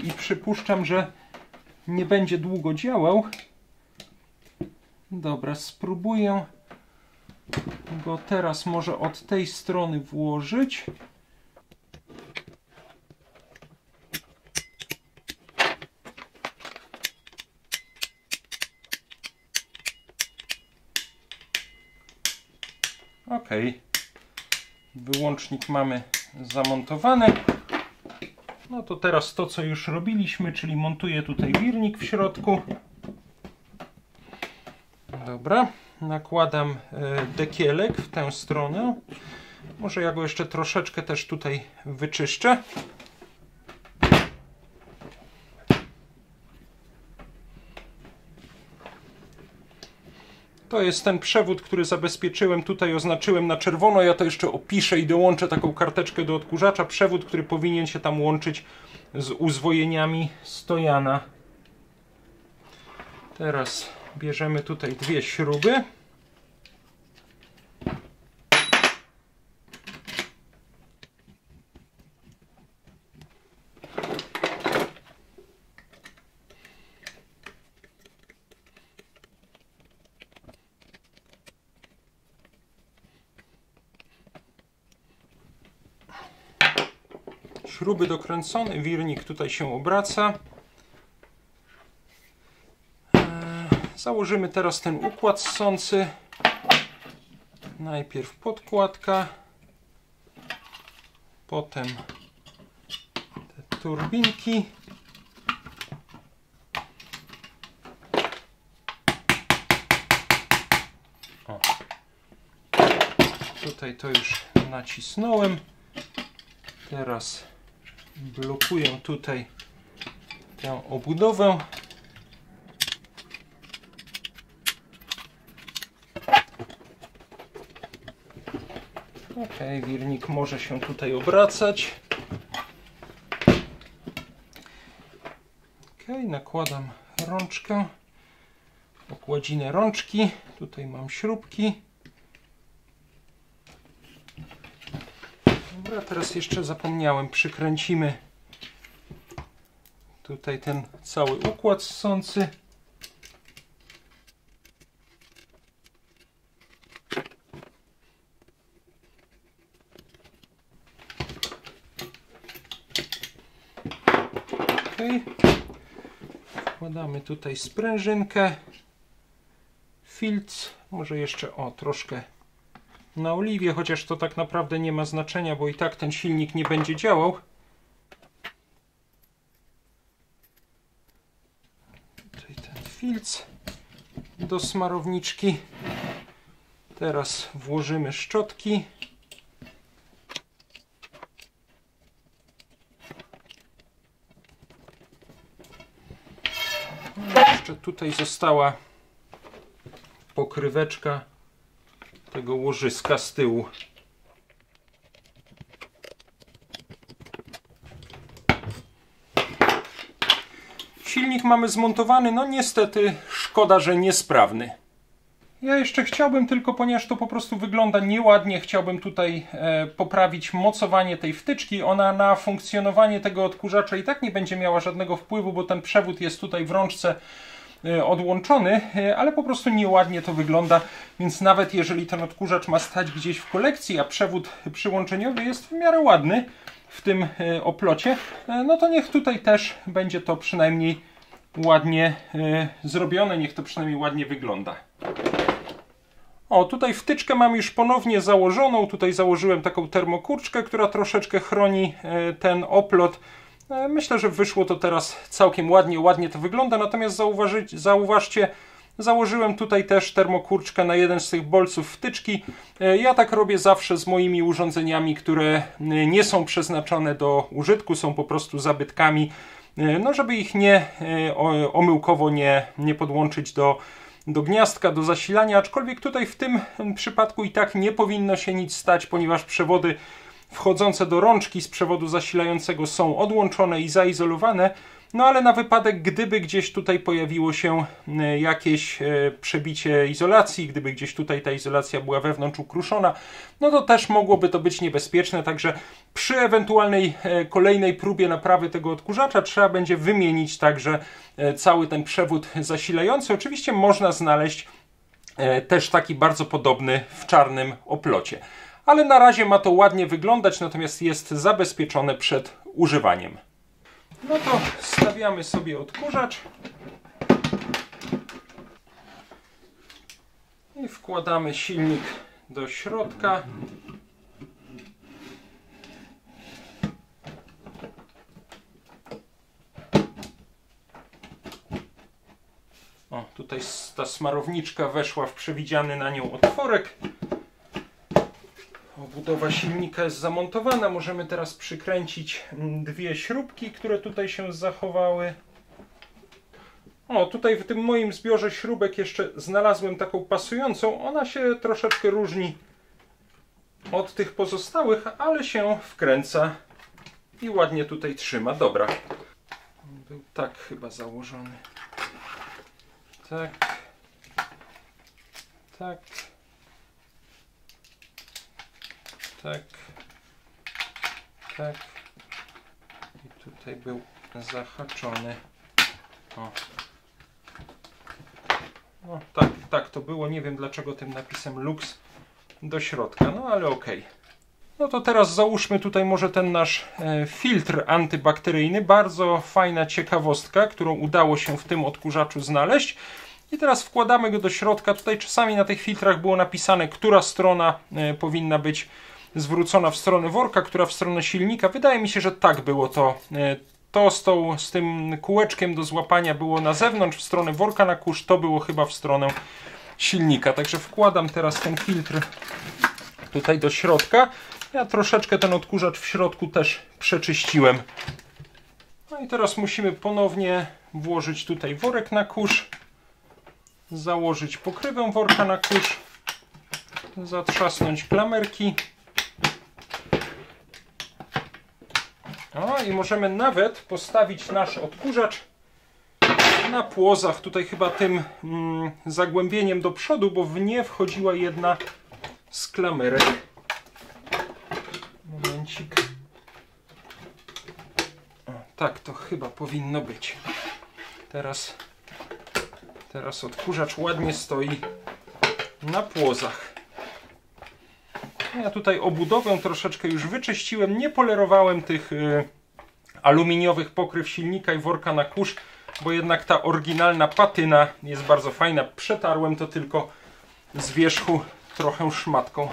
i przypuszczam, że nie będzie długo działał. Dobra, spróbuję go teraz może od tej strony włożyć. Ok. Wyłącznik mamy zamontowany. No to teraz to, co już robiliśmy, czyli montuję tutaj wirnik w środku. Dobra, nakładam dekielek w tę stronę. Może ja go jeszcze troszeczkę też tutaj wyczyszczę. To jest ten przewód, który zabezpieczyłem, tutaj oznaczyłem na czerwono. Ja to jeszcze opiszę i dołączę taką karteczkę do odkurzacza. Przewód, który powinien się tam łączyć z uzwojeniami stojana. Teraz bierzemy tutaj dwie śruby. Śruby dokręcone, wirnik tutaj się obraca. Założymy teraz ten układ ssący. Najpierw podkładka, potem te turbinki. O. Tutaj to już nacisnąłem. Teraz blokuję tutaj tę obudowę. Ok, wirnik może się tutaj obracać. Ok, nakładam rączkę. okładzinę rączki. Tutaj mam śrubki. Dobra, teraz jeszcze zapomniałem, przykręcimy tutaj ten cały układ ssący. Okay. Wkładamy tutaj sprężynkę, filc, może jeszcze troszkę na oliwie, chociaż to tak naprawdę nie ma znaczenia, bo i tak ten silnik nie będzie działał. Tutaj ten filc do smarowniczki. Teraz włożymy szczotki. Jeszcze tutaj została pokryweczka tego łożyska z tyłu. Silnik mamy zmontowany, no niestety szkoda, że niesprawny. Ja jeszcze chciałbym tylko, ponieważ to po prostu wygląda nieładnie, chciałbym tutaj poprawić mocowanie tej wtyczki. Ona na funkcjonowanie tego odkurzacza i tak nie będzie miała żadnego wpływu, bo ten przewód jest tutaj w rączce odłączony, ale po prostu nieładnie to wygląda, więc nawet jeżeli ten odkurzacz ma stać gdzieś w kolekcji, a przewód przyłączeniowy jest w miarę ładny w tym oplocie, no to niech tutaj też będzie to przynajmniej ładnie zrobione, niech to przynajmniej ładnie wygląda. O, tutaj wtyczkę mam już ponownie założoną. Tutaj założyłem taką termokurczkę, która troszeczkę chroni ten oplot. Myślę, że wyszło to teraz całkiem ładnie to wygląda. Natomiast zauważcie, założyłem tutaj też termokurczkę na jeden z tych bolców wtyczki. Ja tak robię zawsze z moimi urządzeniami, które nie są przeznaczone do użytku, są po prostu zabytkami, no żeby ich omyłkowo nie podłączyć do gniazdka, do zasilania, aczkolwiek tutaj w tym przypadku i tak nie powinno się nic stać, ponieważ przewody wchodzące do rączki z przewodu zasilającego są odłączone i zaizolowane, no ale na wypadek, gdyby gdzieś tutaj pojawiło się jakieś przebicie izolacji, gdyby gdzieś tutaj ta izolacja była wewnątrz ukruszona, no to też mogłoby to być niebezpieczne, także przy ewentualnej kolejnej próbie naprawy tego odkurzacza trzeba będzie wymienić także cały ten przewód zasilający. Oczywiście można znaleźć też taki bardzo podobny w czarnym oplocie. Ale na razie ma to ładnie wyglądać, natomiast jest zabezpieczone przed używaniem. No to stawiamy sobie odkurzacz i wkładamy silnik do środka. O, tutaj ta smarowniczka weszła w przewidziany na nią otworek. Obudowa silnika jest zamontowana. Możemy teraz przykręcić dwie śrubki, które tutaj się zachowały. O, tutaj w tym moim zbiorze śrubek jeszcze znalazłem taką pasującą. Ona się troszeczkę różni od tych pozostałych, ale się wkręca i ładnie tutaj trzyma. Dobra. Był tak chyba założony. Tak. Tak. Tak, tak i tutaj był zahaczony. O. No, tak to było. Nie wiem dlaczego tym napisem Lux do środka, no ale okej. No to teraz załóżmy tutaj może ten nasz filtr antybakteryjny. Bardzo fajna ciekawostka, którą udało się w tym odkurzaczu znaleźć. I teraz wkładamy go do środka. Tutaj czasami na tych filtrach było napisane, która strona powinna być zwrócona w stronę worka, która w stronę silnika. Wydaje mi się, że tak było to. To z tym kółeczkiem do złapania było na zewnątrz, w stronę worka na kurz, to było chyba w stronę silnika. Także wkładam teraz ten filtr tutaj do środka. Ja troszeczkę ten odkurzacz w środku też przeczyściłem. No i teraz musimy ponownie włożyć tutaj worek na kurz, założyć pokrywę worka na kurz, zatrzasnąć klamerki. No i możemy nawet postawić nasz odkurzacz na płozach, tutaj chyba tym zagłębieniem do przodu, bo w nie wchodziła jedna z klamerek. Momencik. O, tak to chyba powinno być. Teraz odkurzacz ładnie stoi na płozach. Ja tutaj obudowę troszeczkę już wyczyściłem, nie polerowałem tych aluminiowych pokryw silnika i worka na kurz, bo jednak ta oryginalna patyna jest bardzo fajna. Przetarłem to tylko z wierzchu trochę szmatką.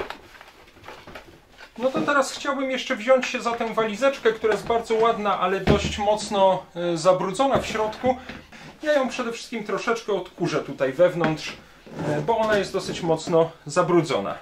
No to teraz chciałbym jeszcze wziąć się za tę walizeczkę, która jest bardzo ładna, ale dość mocno zabrudzona w środku. Ja ją przede wszystkim troszeczkę odkurzę tutaj wewnątrz, bo ona jest dosyć mocno zabrudzona.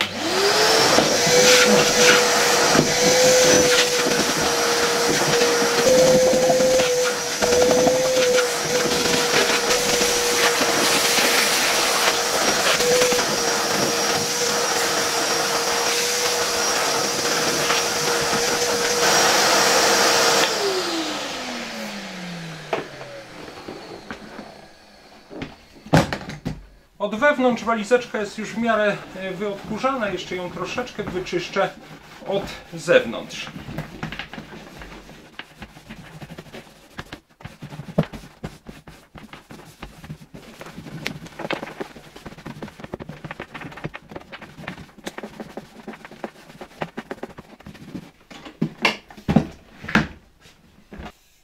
Od wewnątrz walizeczka jest już w miarę wyodkurzana, jeszcze ją troszeczkę wyczyszczę od zewnątrz.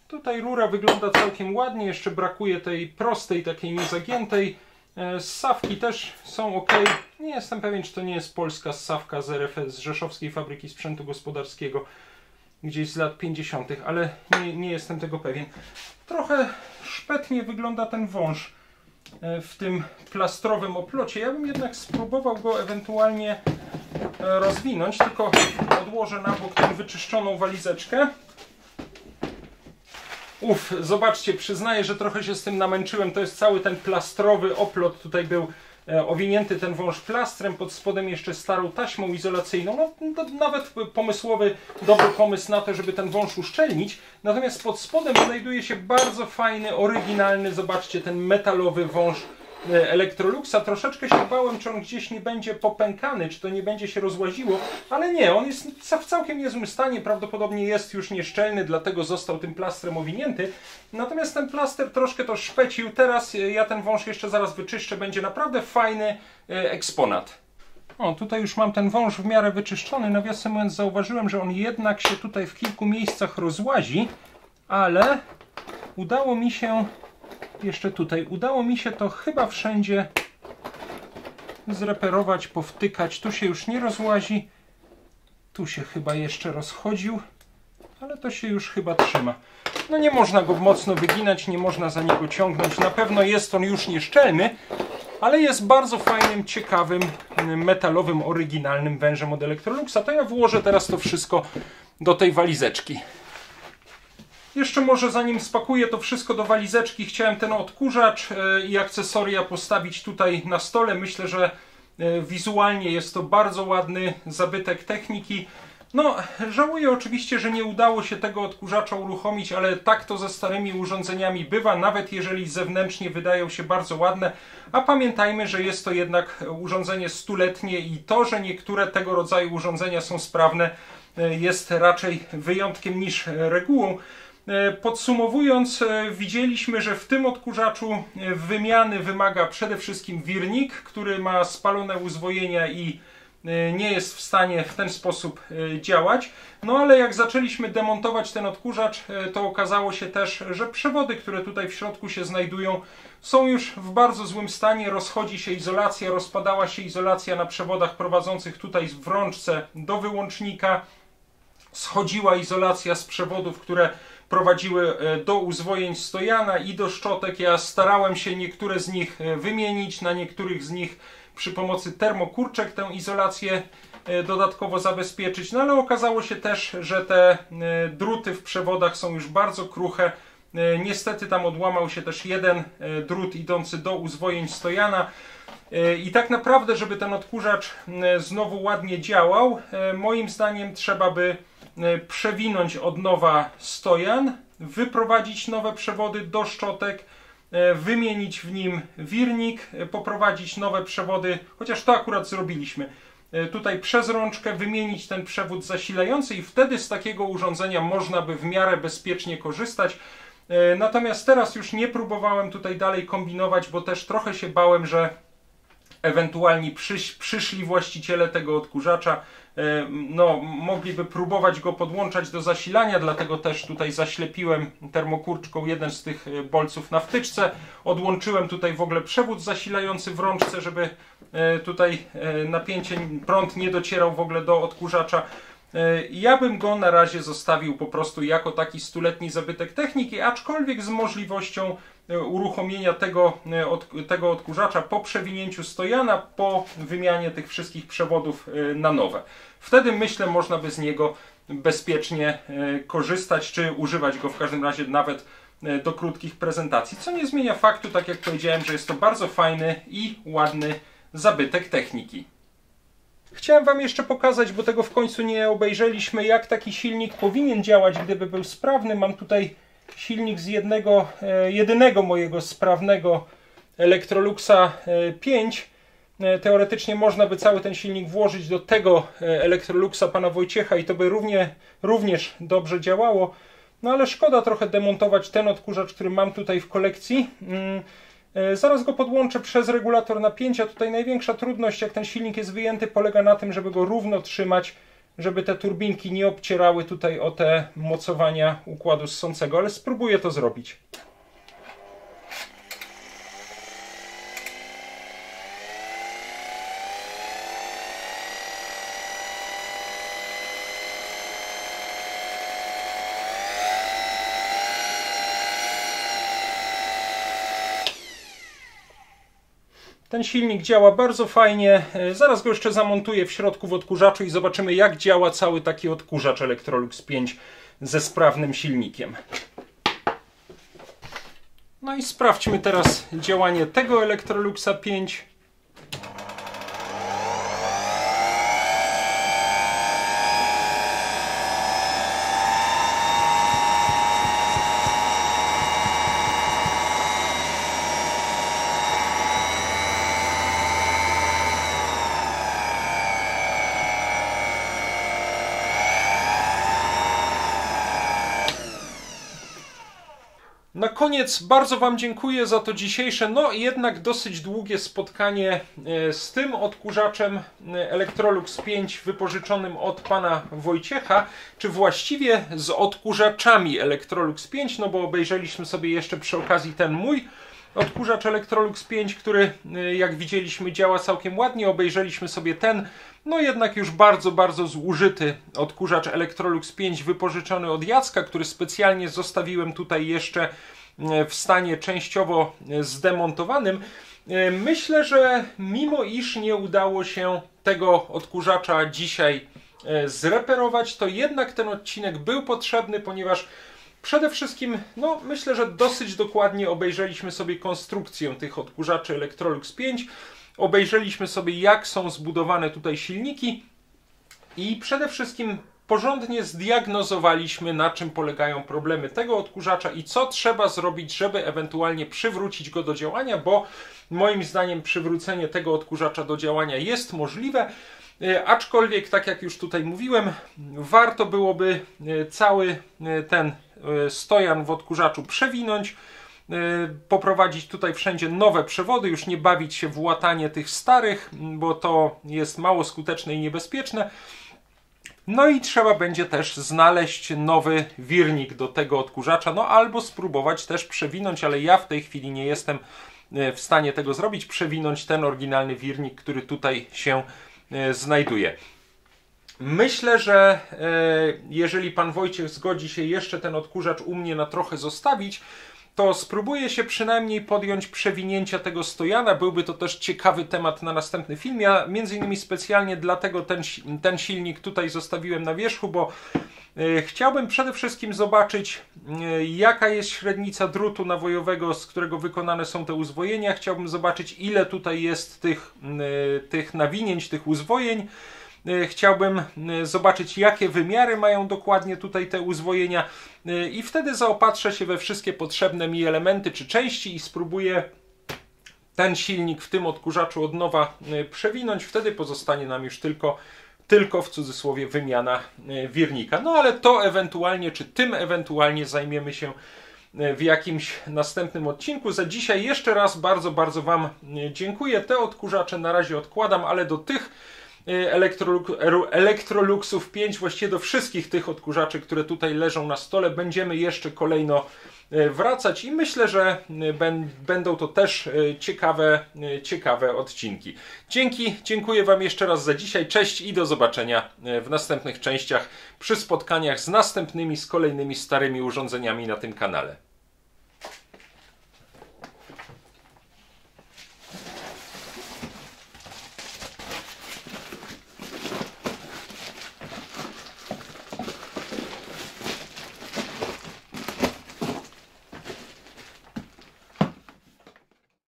Tutaj rura wygląda całkiem ładnie, jeszcze brakuje tej prostej, takiej niezagiętej. Ssawki też są ok. Nie jestem pewien, czy to nie jest polska ssawka z RFS, z Rzeszowskiej Fabryki Sprzętu Gospodarskiego, gdzieś z lat 50., ale nie jestem tego pewien. Trochę szpetnie wygląda ten wąż w tym plastrowym oplocie. Ja bym jednak spróbował go ewentualnie rozwinąć, tylko odłożę na bok tę wyczyszczoną walizeczkę. Zobaczcie, przyznaję, że trochę się z tym namęczyłem. To jest cały ten plastrowy oplot. Tutaj był owinięty ten wąż plastrem, pod spodem jeszcze starą taśmą izolacyjną. No, nawet pomysłowy, dobry pomysł na to, żeby ten wąż uszczelnić. Natomiast pod spodem znajduje się bardzo fajny, oryginalny, zobaczcie, ten metalowy wąż Electroluxa. Troszeczkę się bałem, czy on gdzieś nie będzie popękany, czy to nie będzie się rozłaziło, ale nie, on jest w całkiem niezłym stanie, prawdopodobnie jest już nieszczelny, dlatego został tym plastrem owinięty. Natomiast ten plaster troszkę to szpecił. Teraz ja ten wąż jeszcze zaraz wyczyszczę, będzie naprawdę fajny eksponat. O, tutaj już mam ten wąż w miarę wyczyszczony. Nawiasem mówiąc, zauważyłem, że on jednak się tutaj w kilku miejscach rozłazi, ale udało mi się to chyba wszędzie zreperować, powtykać. Tu się już nie rozłazi. Tu się chyba jeszcze rozchodził, ale to się już chyba trzyma. No nie można go mocno wyginać, nie można za niego ciągnąć. Na pewno jest on już nieszczelny, ale jest bardzo fajnym, ciekawym, metalowym, oryginalnym wężem od Electroluxa. To ja włożę teraz to wszystko do tej walizeczki. Jeszcze może zanim spakuję to wszystko do walizeczki, chciałem ten odkurzacz i akcesoria postawić tutaj na stole. Myślę, że wizualnie jest to bardzo ładny zabytek techniki. No, żałuję oczywiście, że nie udało się tego odkurzacza uruchomić, ale tak to ze starymi urządzeniami bywa, nawet jeżeli zewnętrznie wydają się bardzo ładne. A pamiętajmy, że jest to jednak urządzenie stuletnie i to, że niektóre tego rodzaju urządzenia są sprawne, jest raczej wyjątkiem niż regułą. Podsumowując, widzieliśmy, że w tym odkurzaczu wymiany wymaga przede wszystkim wirnik, który ma spalone uzwojenia i nie jest w stanie w ten sposób działać. No ale jak zaczęliśmy demontować ten odkurzacz, to okazało się też, że przewody, które tutaj w środku się znajdują, są już w bardzo złym stanie. Rozchodzi się izolacja, rozpadała się izolacja na przewodach prowadzących tutaj w rączce do wyłącznika. Schodziła izolacja z przewodów, które prowadziły do uzwojeń stojana i do szczotek. Ja starałem się niektóre z nich wymienić, na niektórych z nich przy pomocy termokurczek tę izolację dodatkowo zabezpieczyć. No ale okazało się też, że te druty w przewodach są już bardzo kruche. Niestety tam odłamał się też jeden drut idący do uzwojeń stojana. I tak naprawdę, żeby ten odkurzacz znowu ładnie działał, moim zdaniem trzeba by przewinąć od nowa stojan, wyprowadzić nowe przewody do szczotek, wymienić w nim wirnik, poprowadzić nowe przewody, chociaż to akurat zrobiliśmy. Tutaj przez rączkę wymienić ten przewód zasilający i wtedy z takiego urządzenia można by w miarę bezpiecznie korzystać. Natomiast teraz już nie próbowałem tutaj dalej kombinować, bo też trochę się bałem, że ewentualnie przyszli właściciele tego odkurzacza, no, mogliby próbować go podłączać do zasilania, dlatego też tutaj zaślepiłem termokurczką jeden z tych bolców na wtyczce, odłączyłem tutaj w ogóle przewód zasilający w rączce, żeby tutaj napięcie, prąd nie docierał w ogóle do odkurzacza. Ja bym go na razie zostawił po prostu jako taki stuletni zabytek techniki, aczkolwiek z możliwością uruchomienia tego odkurzacza po przewinięciu stojana, po wymianie tych wszystkich przewodów na nowe. Wtedy myślę, można by z niego bezpiecznie korzystać, czy używać go w każdym razie nawet do krótkich prezentacji, co nie zmienia faktu, tak jak powiedziałem, że jest to bardzo fajny i ładny zabytek techniki. Chciałem Wam jeszcze pokazać, bo tego w końcu nie obejrzeliśmy, jak taki silnik powinien działać, gdyby był sprawny. Mam tutaj silnik z jedynego mojego sprawnego Electroluxa 5. Teoretycznie można by cały ten silnik włożyć do tego Electroluxa pana Wojciecha i to by również dobrze działało. No ale szkoda trochę demontować ten odkurzacz, który mam tutaj w kolekcji. Zaraz go podłączę przez regulator napięcia. Tutaj największa trudność, jak ten silnik jest wyjęty, polega na tym, żeby go równo trzymać, żeby te turbinki nie obcierały tutaj o te mocowania układu ssącego, ale spróbuję to zrobić. Ten silnik działa bardzo fajnie. Zaraz go jeszcze zamontuję w środku w odkurzaczu i zobaczymy, jak działa cały taki odkurzacz Electrolux 5 ze sprawnym silnikiem. No i sprawdźmy teraz działanie tego Electroluxa 5. Na koniec bardzo Wam dziękuję za to dzisiejsze, no jednak dosyć długie spotkanie z tym odkurzaczem Electrolux 5 wypożyczonym od pana Wojciecha, czy właściwie z odkurzaczami Electrolux 5, no bo obejrzeliśmy sobie jeszcze przy okazji ten mój odkurzacz Electrolux 5, który jak widzieliśmy działa całkiem ładnie, obejrzeliśmy sobie ten, no jednak już bardzo zużyty odkurzacz Electrolux 5 wypożyczony od Jacka, który specjalnie zostawiłem tutaj jeszcze w stanie częściowo zdemontowanym. Myślę, że mimo iż nie udało się tego odkurzacza dzisiaj zreperować, to jednak ten odcinek był potrzebny, ponieważ przede wszystkim, no myślę, że dosyć dokładnie obejrzeliśmy sobie konstrukcję tych odkurzaczy Electrolux 5. Obejrzeliśmy sobie, jak są zbudowane tutaj silniki i przede wszystkim porządnie zdiagnozowaliśmy, na czym polegają problemy tego odkurzacza i co trzeba zrobić, żeby ewentualnie przywrócić go do działania, bo moim zdaniem przywrócenie tego odkurzacza do działania jest możliwe, aczkolwiek, tak jak już tutaj mówiłem, warto byłoby cały ten stojan w odkurzaczu przewinąć, poprowadzić tutaj wszędzie nowe przewody, już nie bawić się w łatanie tych starych, bo to jest mało skuteczne i niebezpieczne. No i trzeba będzie też znaleźć nowy wirnik do tego odkurzacza, no albo spróbować też przewinąć, ale ja w tej chwili nie jestem w stanie tego zrobić, przewinąć ten oryginalny wirnik, który tutaj się znajduje. Myślę, że jeżeli pan Wojciech zgodzi się jeszcze ten odkurzacz u mnie na trochę zostawić, to spróbuję się przynajmniej podjąć przewinięcia tego stojana. Byłby to też ciekawy temat na następny film. Ja między innymi specjalnie dlatego ten silnik tutaj zostawiłem na wierzchu, bo chciałbym przede wszystkim zobaczyć, jaka jest średnica drutu nawojowego, z którego wykonane są te uzwojenia. Chciałbym zobaczyć, ile tutaj jest tych nawinięć, tych uzwojeń. Chciałbym zobaczyć, jakie wymiary mają dokładnie tutaj te uzwojenia i wtedy zaopatrzę się we wszystkie potrzebne mi elementy czy części i spróbuję ten silnik w tym odkurzaczu od nowa przewinąć. Wtedy pozostanie nam już tylko w cudzysłowie wymiana wirnika. No ale to ewentualnie, czy tym ewentualnie zajmiemy się w jakimś następnym odcinku. Za dzisiaj jeszcze raz bardzo Wam dziękuję. Te odkurzacze na razie odkładam, ale do tych Electroluxów 5, właściwie do wszystkich tych odkurzaczy, które tutaj leżą na stole, będziemy jeszcze kolejno wracać i myślę, że będą to też ciekawe odcinki. Dziękuję Wam jeszcze raz za dzisiaj. Cześć i do zobaczenia w następnych częściach przy spotkaniach z kolejnymi starymi urządzeniami na tym kanale.